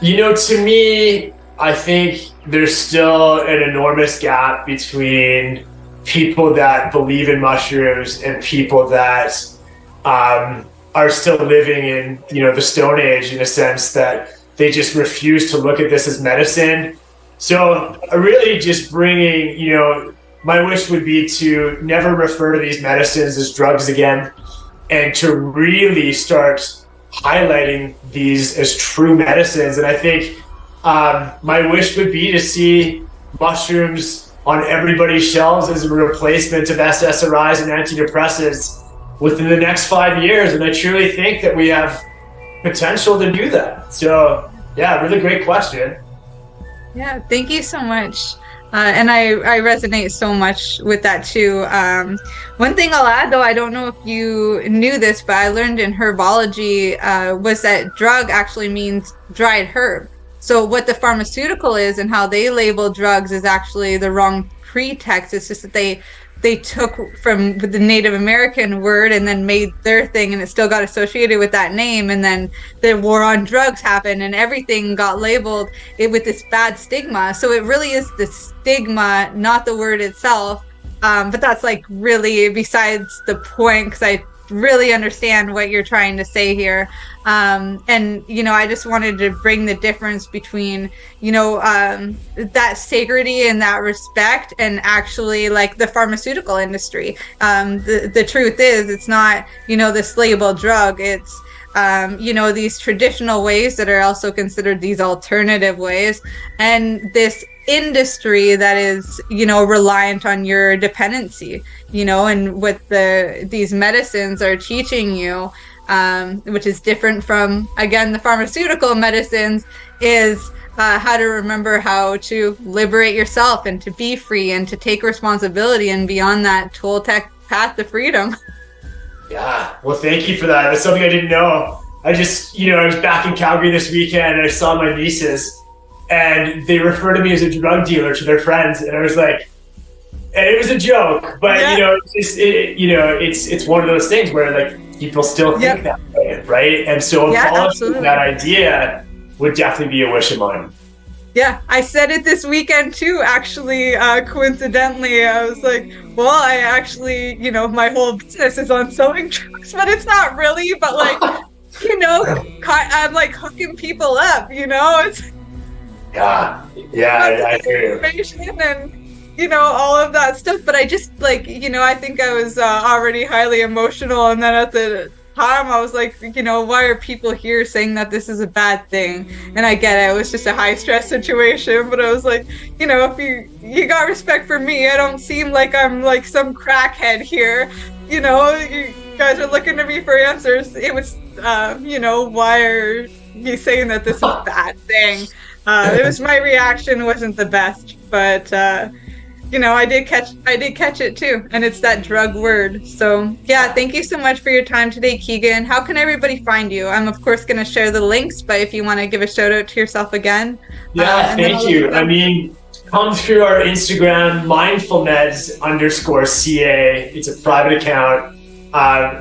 To me, I think there's still an enormous gap between people that believe in mushrooms and people that are still living in, the Stone Age, in a sense that they just refuse to look at this as medicine. So really just bringing, my wish would be to never refer to these medicines as drugs again, and to really start highlighting these as true medicines. And I think my wish would be to see mushrooms on everybody's shelves as a replacement of SSRIs and antidepressants within the next 5 years. And I truly think that we have potential to do that. So yeah, really great question. Yeah, thank you so much. And I resonate so much with that too. One thing I'll add, though, I don't know if you knew this, but I learned in herbology was that drug actually means dried herb. So what the pharmaceutical is and how they label drugs is actually the wrong pretext. It's just that they took from the Native American word and then made their thing, and it still got associated with that name. And then the war on drugs happened, and everything got labeled with this bad stigma. So it really is the stigma, not the word itself. But that's really besides the point, because I really understand what you're trying to say here. And I just wanted to bring the difference between that sanctity and that respect, and actually the pharmaceutical industry. The truth is, it's not this labeled drug. It's these traditional ways that are also considered these alternative ways, and this industry that is reliant on your dependency, and what these medicines are teaching you, which is different from, again, the pharmaceutical medicines, is how to remember how to liberate yourself and to be free and to take responsibility and be on that Toltec path to freedom. Yeah, well, thank you for that. That's something I didn't know. I just, I was back in Calgary this weekend, and I saw my nieces, and they refer to me as a drug dealer to their friends, and I was like, and it was a joke, but yeah. It's one of those things where people still think that way, right? And so abolishing that idea would definitely be a wish of mine. Yeah, I said it this weekend too, actually, coincidentally. I was like, well, I actually, my whole business is on selling drugs, but it's not really, but I'm hooking people up, it's... Yeah, I hear you. And, all of that stuff. But I just, I think I was already highly emotional. And then at the time, I was like, why are people here saying that this is a bad thing? And I get it. It was just a high-stress situation. But I was like, if you got respect for me, I don't seem like I'm, some crackhead here. You guys are looking to me for answers. It was, why are you saying that this is a bad thing? It was my reaction wasn't the best, but I did catch it too, and it's that drug word. So yeah, thank you so much for your time today, Keegan. How can everybody find you? I'm of course going to share the links, but if you want to give a shout out to yourself again. Yeah, thank you. Come through our Instagram, Mindfulmeds _CA. It's a private account.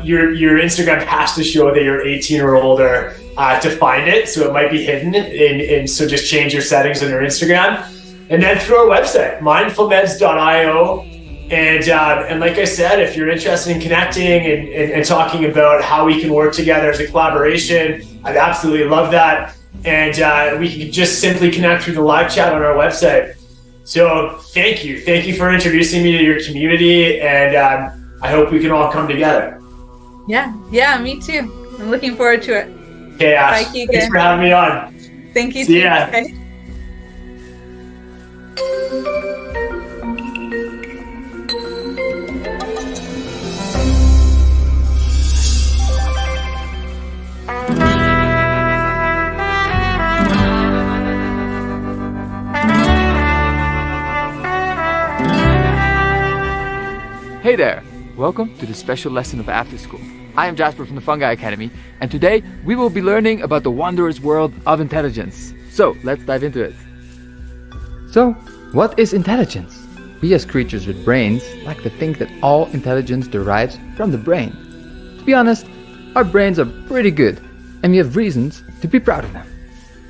your Instagram has to show that you're 18 or older to find it. So it might be hidden. And so just change your settings on your Instagram. And then through our website, mindfulmeds.io. And like I said, if you're interested in connecting and talking about how we can work together as a collaboration, I'd absolutely love that. And we can just simply connect through the live chat on our website. So thank you. Thank you for introducing me to your community. And I hope we can all come together. Yeah, me too. I'm looking forward to it. Okay, Ash. Bye, Keegan. Thanks for having me on. Thank you. See ya. Okay. Hey there! Welcome to the special lesson of After School. I am Jasper from the Fungi Academy, and today we will be learning about the wondrous world of intelligence. So, let's dive into it. So, what is intelligence? We as creatures with brains like to think that all intelligence derives from the brain. To be honest, our brains are pretty good, and we have reasons to be proud of them.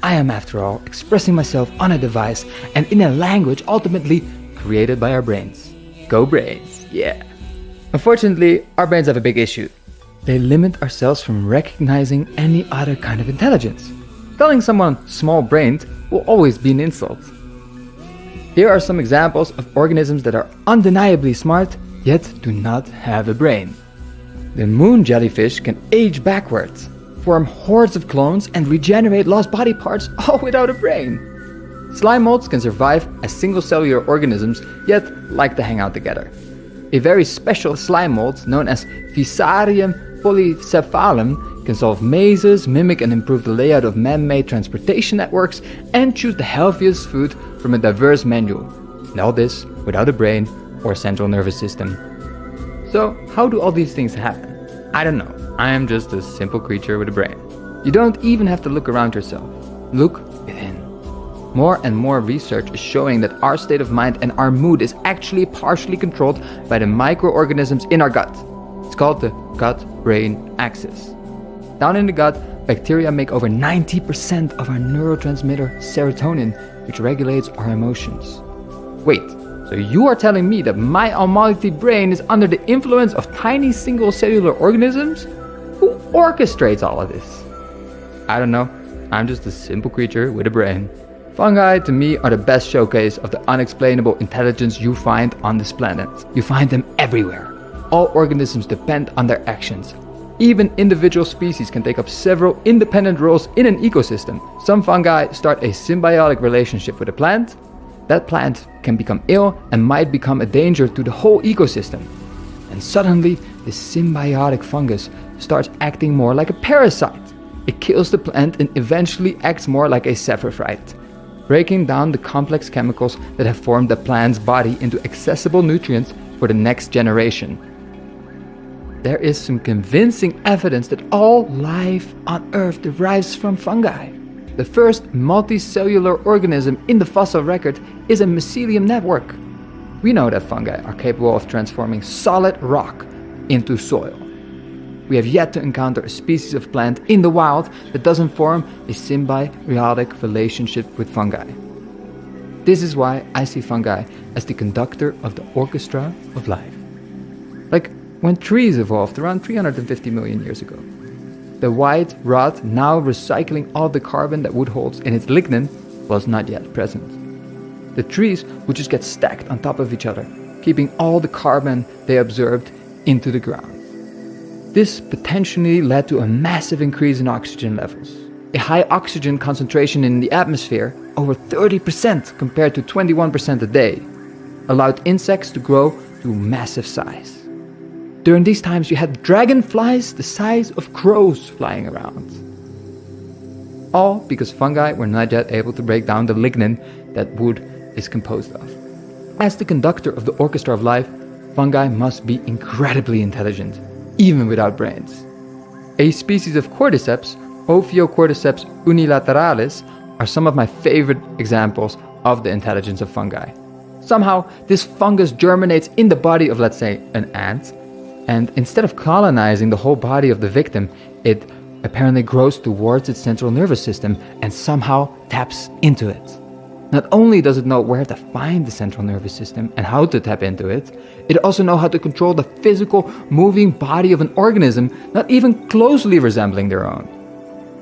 I am, after all, expressing myself on a device and in a language ultimately created by our brains. Go brains, yeah. Unfortunately, our brains have a big issue. They limit ourselves from recognizing any other kind of intelligence. Telling someone small-brained will always be an insult. Here are some examples of organisms that are undeniably smart, yet do not have a brain. The moon jellyfish can age backwards, form hordes of clones, and regenerate lost body parts all without a brain. Slime molds can survive as single-cellular organisms, yet like to hang out together. A very special slime mold, known as Fusarium polycephalum, can solve mazes, mimic and improve the layout of man-made transportation networks, and choose the healthiest food from a diverse menu. And all this without a brain or central nervous system. So, how do all these things happen? I don't know. I am just a simple creature with a brain. You don't even have to look around yourself. Look within. More and more research is showing that our state of mind and our mood is actually partially controlled by the microorganisms in our gut. It's called the gut-brain axis. Down in the gut, bacteria make over 90% of our neurotransmitter serotonin, which regulates our emotions. Wait, so you are telling me that my almighty brain is under the influence of tiny single-cellular organisms? Who orchestrates all of this? I don't know. I'm just a simple creature with a brain. Fungi, to me, are the best showcase of the unexplainable intelligence you find on this planet. You find them everywhere. All organisms depend on their actions. Even individual species can take up several independent roles in an ecosystem. Some fungi start a symbiotic relationship with a plant. That plant can become ill and might become a danger to the whole ecosystem. And suddenly, this symbiotic fungus starts acting more like a parasite. It kills the plant and eventually acts more like a saprophyte, breaking down the complex chemicals that have formed the plant's body into accessible nutrients for the next generation. There is some convincing evidence that all life on Earth derives from fungi. The first multicellular organism in the fossil record is a mycelium network. We know that fungi are capable of transforming solid rock into soil. We have yet to encounter a species of plant in the wild that doesn't form a symbiotic relationship with fungi. This is why I see fungi as the conductor of the orchestra of life. Like when trees evolved around 350 million years ago. The white rod, now recycling all the carbon that wood holds in its lignin, was not yet present. The trees would just get stacked on top of each other, keeping all the carbon they absorbed into the ground. This potentially led to a massive increase in oxygen levels. A high oxygen concentration in the atmosphere, over 30% compared to 21% today, allowed insects to grow to massive size. During these times, you had dragonflies the size of crows flying around. All because fungi were not yet able to break down the lignin that wood is composed of. As the conductor of the orchestra of life, fungi must be incredibly intelligent, even without brains. A species of cordyceps, Ophiocordyceps unilateralis, are some of my favorite examples of the intelligence of fungi. Somehow, this fungus germinates in the body of, let's say, an ant, And instead of colonizing the whole body of the victim, it apparently grows towards its central nervous system and somehow taps into it. Not only does it know where to find the central nervous system and how to tap into it, it also knows how to control the physical, moving body of an organism not even closely resembling their own.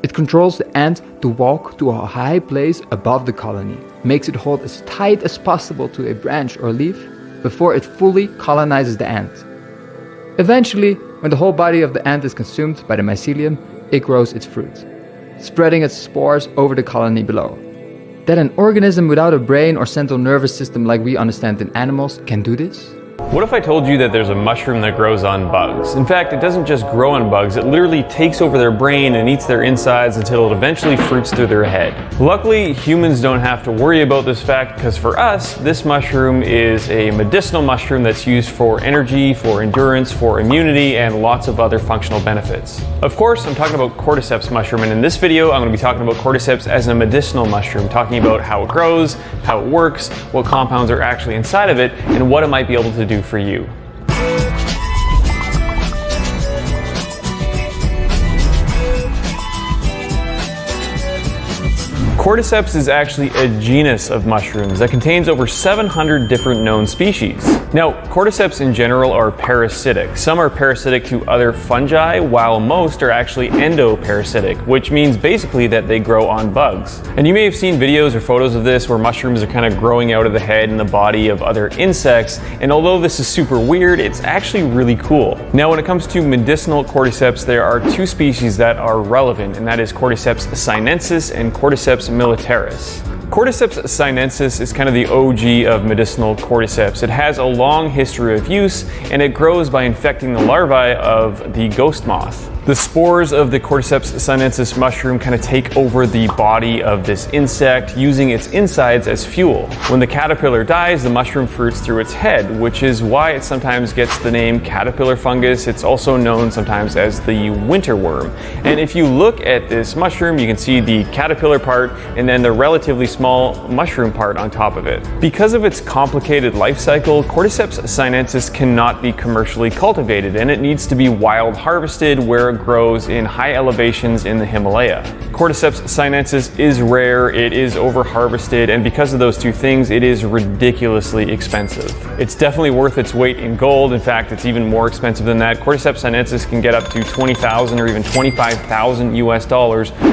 It controls the ant to walk to a high place above the colony, makes it hold as tight as possible to a branch or leaf before it fully colonizes the ant. Eventually, when the whole body of the ant is consumed by the mycelium, it grows its fruit, spreading its spores over the colony below. That an organism without a brain or central nervous system like we understand in animals can do this? What if I told you that there's a mushroom that grows on bugs? In fact, it doesn't just grow on bugs, it literally takes over their brain and eats their insides until it eventually fruits through their head. Luckily, humans don't have to worry about this fact because for us, this mushroom is a medicinal mushroom that's used for energy, for endurance, for immunity, and lots of other functional benefits. Of course, I'm talking about cordyceps mushroom, and in this video, I'm going to be talking about cordyceps as a medicinal mushroom, talking about how it grows, how it works, what compounds are actually inside of it, and what it might be able to do for you. Cordyceps is actually a genus of mushrooms that contains over 700 different known species. Now, cordyceps in general are parasitic. Some are parasitic to other fungi, while most are actually endoparasitic, which means basically that they grow on bugs. And you may have seen videos or photos of this where mushrooms are kind of growing out of the head and the body of other insects, and although this is super weird, it's actually really cool. Now, when it comes to medicinal cordyceps, there are two species that are relevant, and that is Cordyceps sinensis and Cordyceps militaris. Cordyceps sinensis is kind of the OG of medicinal cordyceps. It has a long history of use, and it grows by infecting the larvae of the ghost moth. The spores of the Cordyceps sinensis mushroom kind of take over the body of this insect, using its insides as fuel. When the caterpillar dies, the mushroom fruits through its head, which is why it sometimes gets the name caterpillar fungus. It's also known sometimes as the winter worm. And if you look at this mushroom, you can see the caterpillar part and then the relatively small mushroom part on top of it. Because of its complicated life cycle, Cordyceps sinensis cannot be commercially cultivated, and it needs to be wild harvested where it grows in high elevations in the Himalaya. Cordyceps sinensis is rare, it is over harvested, and because of those two things, it is ridiculously expensive. It's definitely worth its weight in gold. In fact, it's even more expensive than that. Cordyceps sinensis can get up to $20,000 or even $25,000 US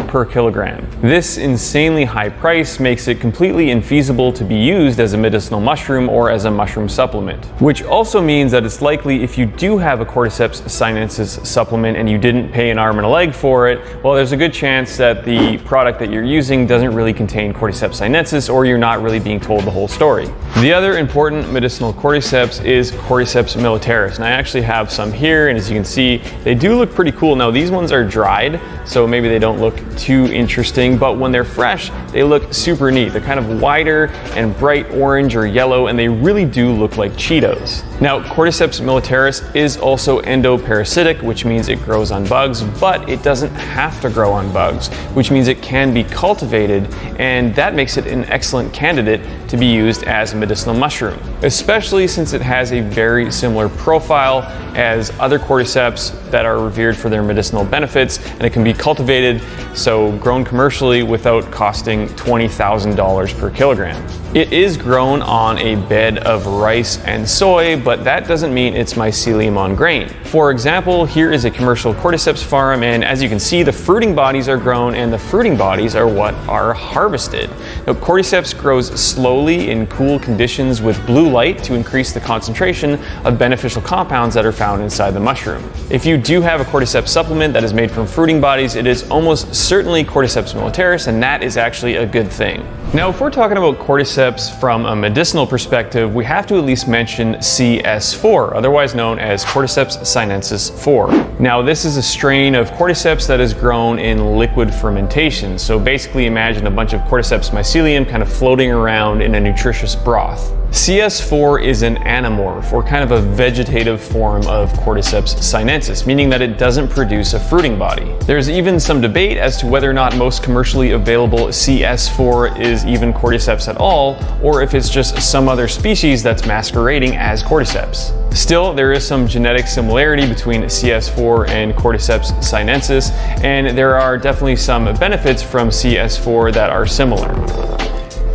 per kilogram. This insanely high price makes it completely infeasible to be used as a medicinal mushroom or as a mushroom supplement, which also means that it's likely if you do have a Cordyceps sinensis supplement and you didn't pay an arm and a leg for it, well, there's a good chance that the product that you're using doesn't really contain Cordyceps sinensis, or you're not really being told the whole story. The other important medicinal cordyceps is Cordyceps militaris, and I actually have some here, and as you can see, they do look pretty cool. Now, these ones are dried, so maybe they don't look too interesting, but when they're fresh, they look super neat. They're kind of wider and bright orange or yellow, and they really do look like Cheetos. Now, Cordyceps militaris is also endoparasitic, which means it grows on bugs, but it doesn't have to grow on bugs, which means it can be cultivated, and that makes it an excellent candidate to be used as a medicinal mushroom, especially since it has a very similar profile as other cordyceps that are revered for their medicinal benefits, and it can be cultivated, so grown commercially without costing $20,000 per kilogram. It is grown on a bed of rice and soy, but that doesn't mean it's mycelium on grain. For example, here is a commercial cordyceps farm, and as you can see, the fruiting bodies are grown and the fruiting bodies are what are harvested. Now, cordyceps grows slowly in cool conditions with blue light to increase the concentration of beneficial compounds that are found inside the mushroom. If you do have a cordyceps supplement that is made from fruiting bodies, it is almost certainly Cordyceps militaris, and that is actually a good thing. Now, if we're talking about cordyceps from a medicinal perspective, we have to at least mention CS4, otherwise known as Cordyceps sinensis 4. Now, this is a strain of cordyceps that is grown in liquid fermentation. So basically imagine a bunch of cordyceps mycelium kind of floating around in a nutritious broth. CS4 is an anamorph, or kind of a vegetative form of Cordyceps sinensis, meaning that it doesn't produce a fruiting body. There's even some debate as to whether or not most commercially available CS4 is even Cordyceps at all, or if it's just some other species that's masquerading as Cordyceps. Still, there is some genetic similarity between CS4 and Cordyceps sinensis, and there are definitely some benefits from CS4 that are similar.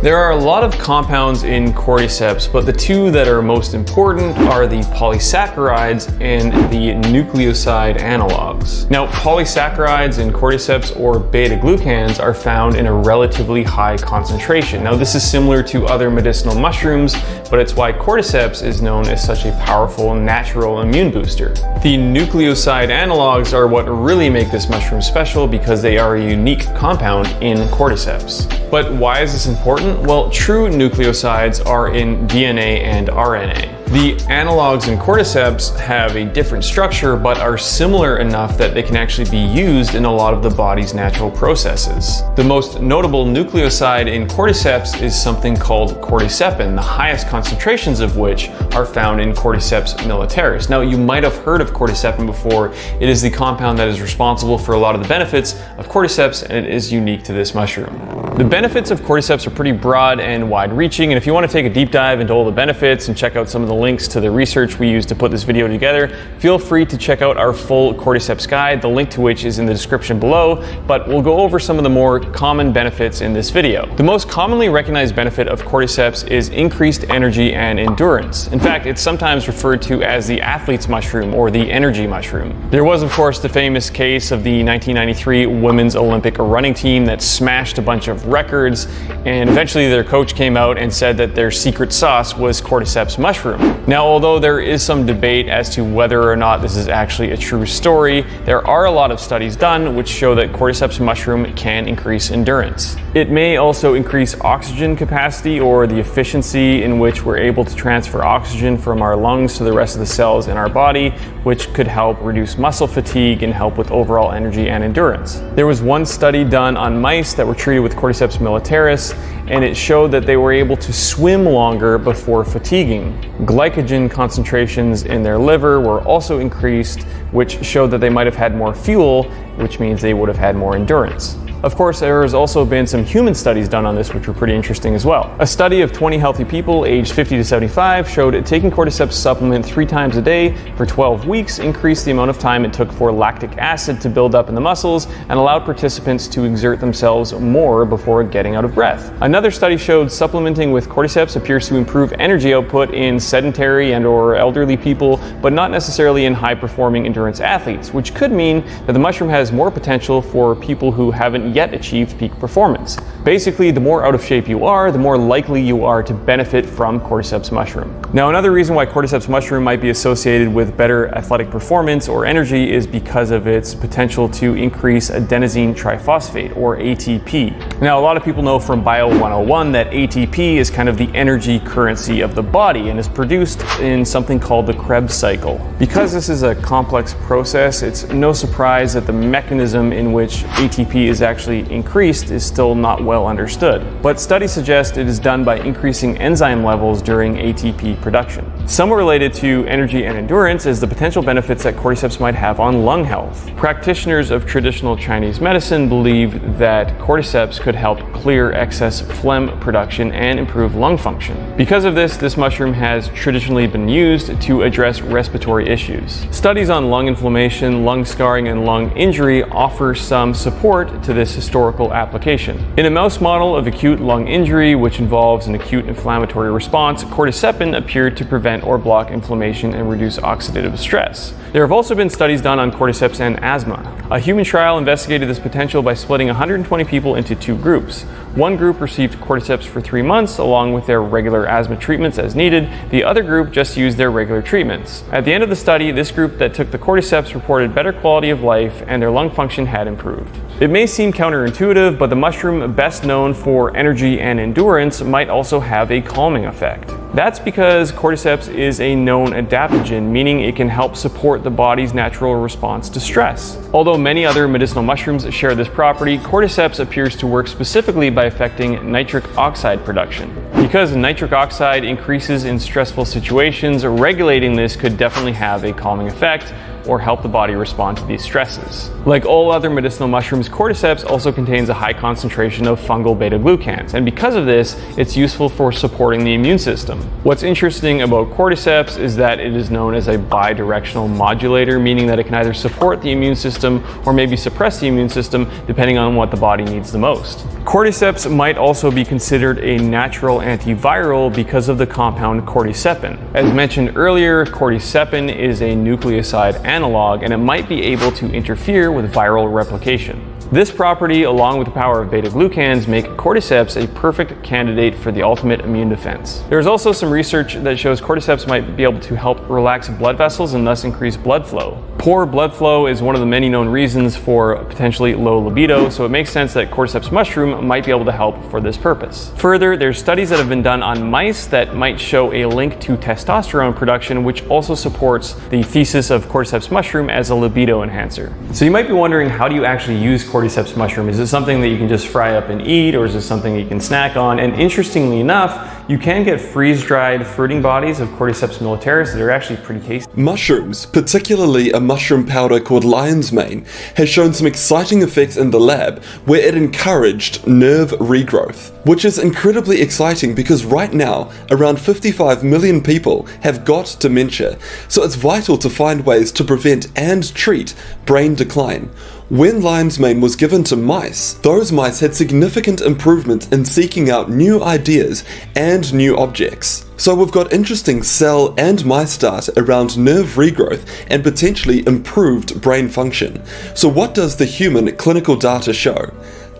There are a lot of compounds in Cordyceps, but the two that are most important are the polysaccharides and the nucleoside analogs. Now, polysaccharides in Cordyceps, or beta-glucans, are found in a relatively high concentration. Now, this is similar to other medicinal mushrooms, but it's why Cordyceps is known as such a powerful natural immune booster. The nucleoside analogs are what really make this mushroom special because they are a unique compound in Cordyceps. But why is this important? Well, true nucleosides are in DNA and RNA. The analogs in Cordyceps have a different structure, but are similar enough that they can actually be used in a lot of the body's natural processes. The most notable nucleoside in Cordyceps is something called cordycepin, the highest concentrations of which are found in Cordyceps militaris. Now, you might have heard of cordycepin before. It is the compound that is responsible for a lot of the benefits of Cordyceps, and it is unique to this mushroom. The benefits of Cordyceps are pretty broad and wide-reaching, and if you want to take a deep dive into all the benefits and check out some of the links to the research we used to put this video together, feel free to check out our full Cordyceps guide, the link to which is in the description below, but we'll go over some of the more common benefits in this video. The most commonly recognized benefit of Cordyceps is increased energy and endurance. In fact, it's sometimes referred to as the athlete's mushroom or the energy mushroom. There was, of course, the famous case of the 1993 women's Olympic running team that smashed a bunch of records, and eventually their coach came out and said that their secret sauce was Cordyceps mushroom. Now, although there is some debate as to whether or not this is actually a true story, there are a lot of studies done which show that Cordyceps mushroom can increase endurance. It may also increase oxygen capacity, or the efficiency in which we're able to transfer oxygen from our lungs to the rest of the cells in our body, which could help reduce muscle fatigue and help with overall energy and endurance. There was one study done on mice that were treated with Cordyceps militaris, and it showed that they were able to swim longer before fatiguing. Glycogen concentrations in their liver were also increased, which showed that they might have had more fuel, which means they would have had more endurance. Of course, there has also been some human studies done on this, which were pretty interesting as well. A study of 20 healthy people aged 50 to 75 showed taking Cordyceps supplement 3 times a day for 12 weeks increased the amount of time it took for lactic acid to build up in the muscles and allowed participants to exert themselves more before getting out of breath. Another study showed supplementing with Cordyceps appears to improve energy output in sedentary and or elderly people, but not necessarily in high-performing endurance athletes, which could mean that the mushroom has more potential for people who haven't yet achieved peak performance. Basically, the more out of shape you are, the more likely you are to benefit from Cordyceps mushroom. Now, another reason why Cordyceps mushroom might be associated with better athletic performance or energy is because of its potential to increase adenosine triphosphate, or ATP. Now, a lot of people know from Bio 101 that ATP is kind of the energy currency of the body and is produced in something called the Krebs cycle. Because this is a complex process, it's no surprise that the mechanism in which ATP is actually increased is still not well understood. But studies suggest it is done by increasing enzyme levels during ATP production. Somewhat related to energy and endurance is the potential benefits that Cordyceps might have on lung health. Practitioners of traditional Chinese medicine believe that Cordyceps could help clear excess phlegm production and improve lung function. Because of this, this mushroom has traditionally been used to address respiratory issues. Studies on lung inflammation, lung scarring, and lung injury offer some support to this historical application. In a mouse model of acute lung injury, which involves an acute inflammatory response, cordycepin appeared to prevent or block inflammation and reduce oxidative stress. There have also been studies done on Cordyceps and asthma. A human trial investigated this potential by splitting 120 people into 2 groups. One group received Cordyceps for 3 months along with their regular asthma treatments as needed. The other group just used their regular treatments. At the end of the study, this group that took the Cordyceps reported better quality of life and their lung function had improved. It may seem counterintuitive, but the mushroom, best known for energy and endurance, might also have a calming effect. That's because Cordyceps is a known adaptogen, meaning it can help support the body's natural response to stress. Although many other medicinal mushrooms share this property, Cordyceps appears to work specifically by affecting nitric oxide production. Because nitric oxide increases in stressful situations, regulating this could definitely have a calming effect or help the body respond to these stresses. Like all other medicinal mushrooms, cordyceps also contains a high concentration of fungal beta-glucans, and because of this, it's useful for supporting the immune system. What's interesting about cordyceps is that it is known as a bidirectional modulator, meaning that it can either support the immune system or maybe suppress the immune system depending on what the body needs the most. Cordyceps might also be considered a natural antiviral because of the compound cordycepin. As mentioned earlier, cordycepin is a nucleoside analog, and it might be able to interfere with viral replication. This property, along with the power of beta-glucans, make cordyceps a perfect candidate for the ultimate immune defense. There's also some research that shows cordyceps might be able to help relax blood vessels and thus increase blood flow. Poor blood flow is one of the many known reasons for potentially low libido, so it makes sense that cordyceps mushroom might be able to help for this purpose. Further, there's studies that have been done on mice that might show a link to testosterone production, which also supports the thesis of cordyceps mushroom as a libido enhancer. So you might be wondering, how do you actually use cordyceps mushroom? Is it something that you can just fry up and eat, or is it something that you can snack on? And interestingly enough, you can get freeze-dried fruiting bodies of cordyceps militaris that are actually pretty tasty. Mushrooms, particularly a mushroom powder called lion's mane, has shown some exciting effects in the lab where it encouraged nerve regrowth, which is incredibly exciting because right now around 55 million people have got dementia, so it's vital to find ways to prevent and treat brain decline. When lion's mane was given to mice, those mice had significant improvement in seeking out new ideas and new objects. So we've got interesting cell and mice data around nerve regrowth and potentially improved brain function. So what does the human clinical data show?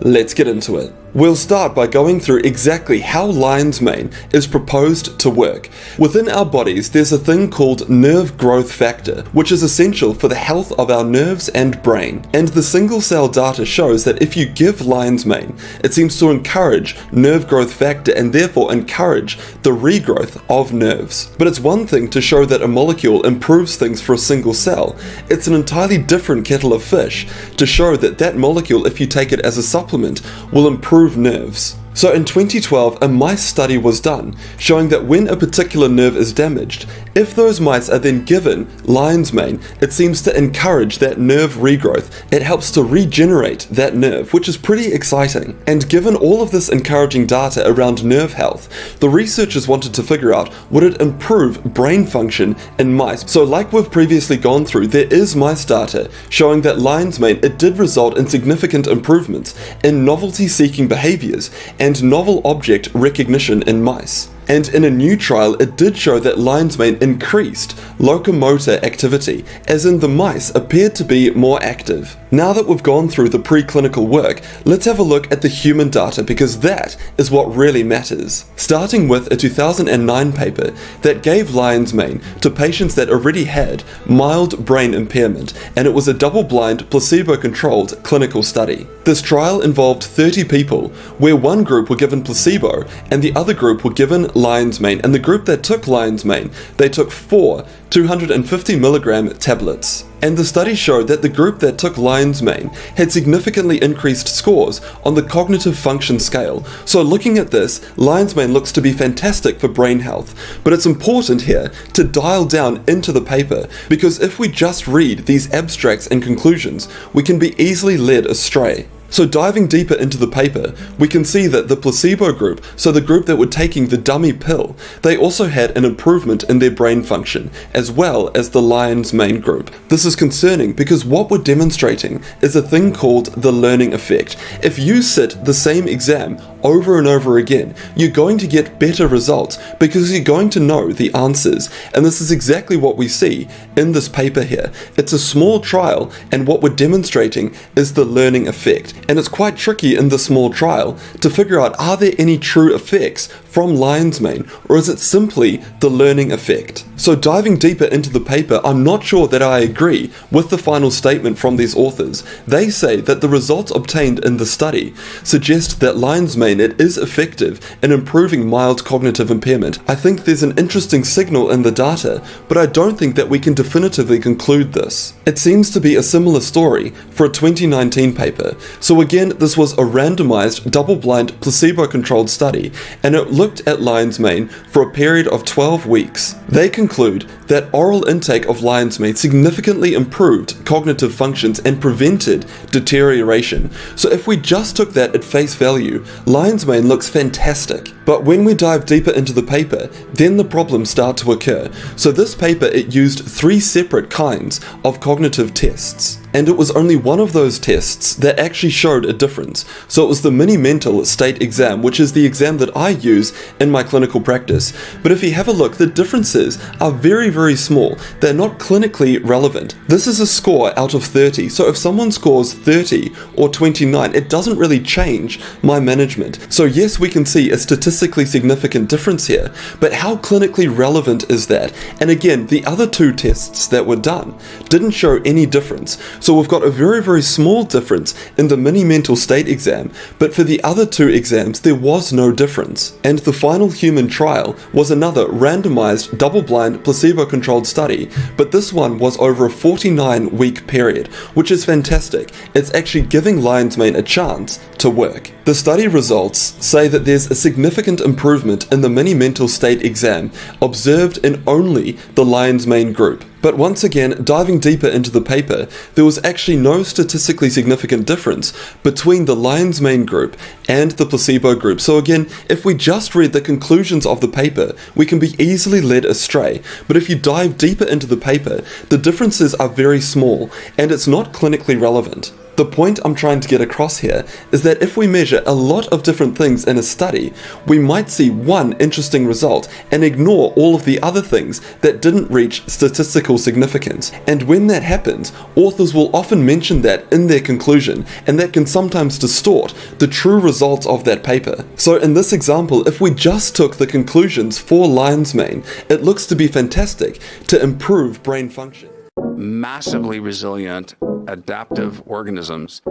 Let's get into it. We'll start by going through exactly how lion's mane is proposed to work. Within our bodies, there's a thing called nerve growth factor, which is essential for the health of our nerves and brain. And the single cell data shows that if you give lion's mane, it seems to encourage nerve growth factor and therefore encourage the regrowth of nerves. But it's one thing to show that a molecule improves things for a single cell. It's an entirely different kettle of fish to show that that molecule, if you take it as a supplement, will improve nerves. So in 2012, a mice study was done showing that when a particular nerve is damaged, if those mice are then given lion's mane, it seems to encourage that nerve regrowth. It helps to regenerate that nerve, which is pretty exciting. And given all of this encouraging data around nerve health, the researchers wanted to figure out, would it improve brain function in mice? So like we've previously gone through, there is mice data showing that lion's mane, it did result in significant improvements in novelty-seeking behaviors and novel object recognition in mice. And in a new trial, it did show that lion's mane increased locomotor activity, as in the mice appeared to be more active. Now that we've gone through the preclinical work, let's have a look at the human data because that is what really matters. Starting with a 2009 paper that gave lion's mane to patients that already had mild brain impairment, and it was a double-blind, placebo-controlled clinical study. This trial involved 30 people, where one group were given placebo and the other group were given lion's mane, and the group that took lion's mane, they took 4 250 milligram tablets. And the study showed that the group that took lion's mane had significantly increased scores on the cognitive function scale. So looking at this, lion's mane looks to be fantastic for brain health. But it's important here to dial down into the paper, because if we just read these abstracts and conclusions, we can be easily led astray. So diving deeper into the paper, we can see that the placebo group, so the group that were taking the dummy pill, they also had an improvement in their brain function, as well as the lion's mane group. This is concerning because what we're demonstrating is a thing called the learning effect. If you sit the same exam over and over again, you're going to get better results because you're going to know the answers. And this is exactly what we see in this paper here. It's a small trial, and what we're demonstrating is the learning effect. And it's quite tricky in the small trial to figure out, are there any true effects from lion's mane, or is it simply the learning effect? So diving deeper into the paper, I'm not sure that I agree with the final statement from these authors. They say that the results obtained in the study suggest that lion's mane main, it is effective in improving mild cognitive impairment. I think there's an interesting signal in the data, but I don't think that we can definitively conclude this. It seems to be a similar story for a 2019 paper. So again, this was a randomized, double-blind, placebo-controlled study, and it looked at lion's mane for a period of 12 weeks. They conclude that oral intake of lion's mane significantly improved cognitive functions and prevented deterioration. So if we just took that at face value, lion's mane looks fantastic. But when we dive deeper into the paper, then the problems start to occur. So this paper, it used 3 separate kinds of cognitive tests. And it was only one of those tests that actually showed a difference. So it was the mini mental state exam, which is the exam that I use in my clinical practice. But if you have a look, the differences are very, very small. They're not clinically relevant. This is a score out of 30. So if someone scores 30 or 29, it doesn't really change my management. So yes, we can see a statistically significant difference here, but how clinically relevant is that? And again, the other 2 tests that were done didn't show any difference. So we've got a very, very small difference in the mini mental state exam, but for the other 2 exams, there was no difference. And the final human trial was another randomized, double-blind, placebo-controlled study, but this one was over a 49-week period, which is fantastic. It's actually giving lion's mane a chance to work. The study results say that there's a significant improvement in the mini mental state exam observed in only the lion's mane group. But once again, diving deeper into the paper, there was actually no statistically significant difference between the lion's mane group and the placebo group. So again, if we just read the conclusions of the paper, we can be easily led astray. But if you dive deeper into the paper, the differences are very small, and it's not clinically relevant. The point I'm trying to get across here is that if we measure a lot of different things in a study, we might see one interesting result and ignore all of the other things that didn't reach statistical significance. And when that happens, authors will often mention that in their conclusion, and that can sometimes distort the true results of that paper. So in this example, if we just took the conclusions for lion's mane, it looks to be fantastic to improve brain function. Massively resilient, adaptive organisms.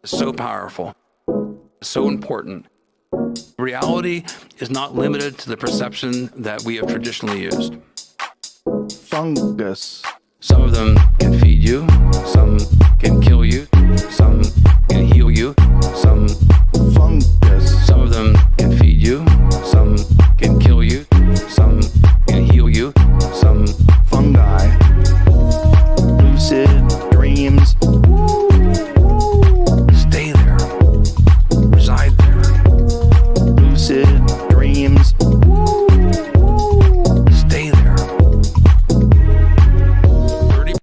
So powerful, so important. Reality is not limited to the perception that we have traditionally used. Fungus. Some of them can feed you, some can kill you, some can heal you, some fungus. Some of them can feed you, some can kill you, some can heal you, some fungi. Lucid dreams. Stay there. Reside there. Lucid dreams. Stay there. 30.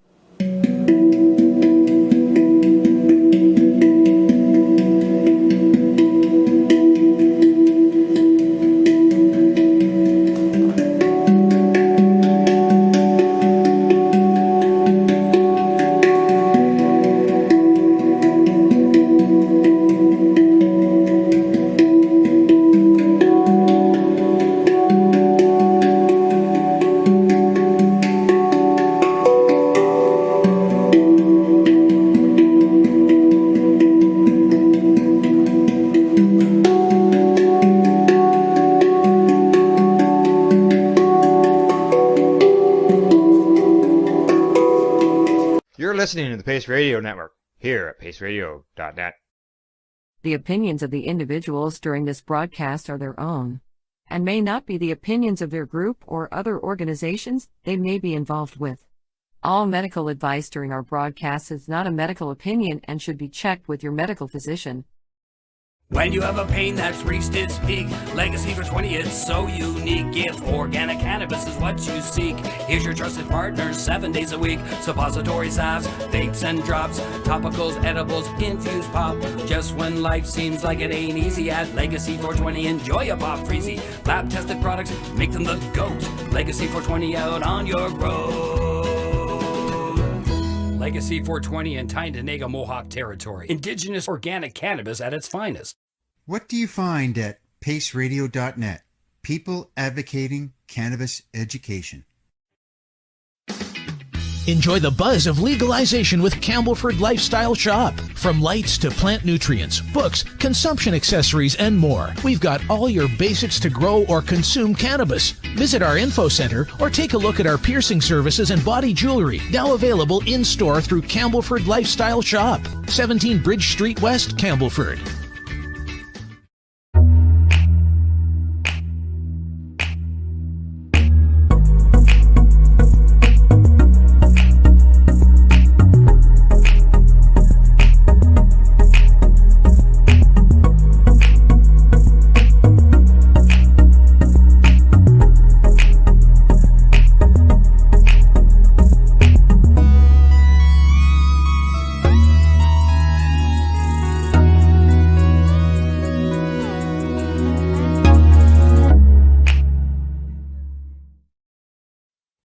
You're listening to the Pace Radio Network, here at paceradio.net. The opinions of the individuals during this broadcast are their own, and may not be the opinions of their group or other organizations they may be involved with. All medical advice during our broadcast is not a medical opinion and should be checked with your medical physician. When you have a pain that's reached its peak, Legacy for 20, it's so unique. If organic cannabis is what you seek, here's your trusted partner 7 days a week. Suppository salves, vapes and drops, topicals, edibles, infused pop. Just when life seems like it ain't easy, at Legacy 420, enjoy a pop freezy. Lab tested products, make them the GOAT. Legacy 420 out on your road. Legacy 420 in Tyndonega Mohawk territory. Indigenous organic cannabis at its finest. What do you find at paceradio.net? People advocating cannabis education. Enjoy the buzz of legalization with Campbellford Lifestyle Shop. From lights to plant nutrients, books, consumption accessories, and more, we've got all your basics to grow or consume cannabis. Visit our info center or take a look at our piercing services and body jewelry, now available in-store through Campbellford Lifestyle Shop, 17 Bridge Street West, Campbellford.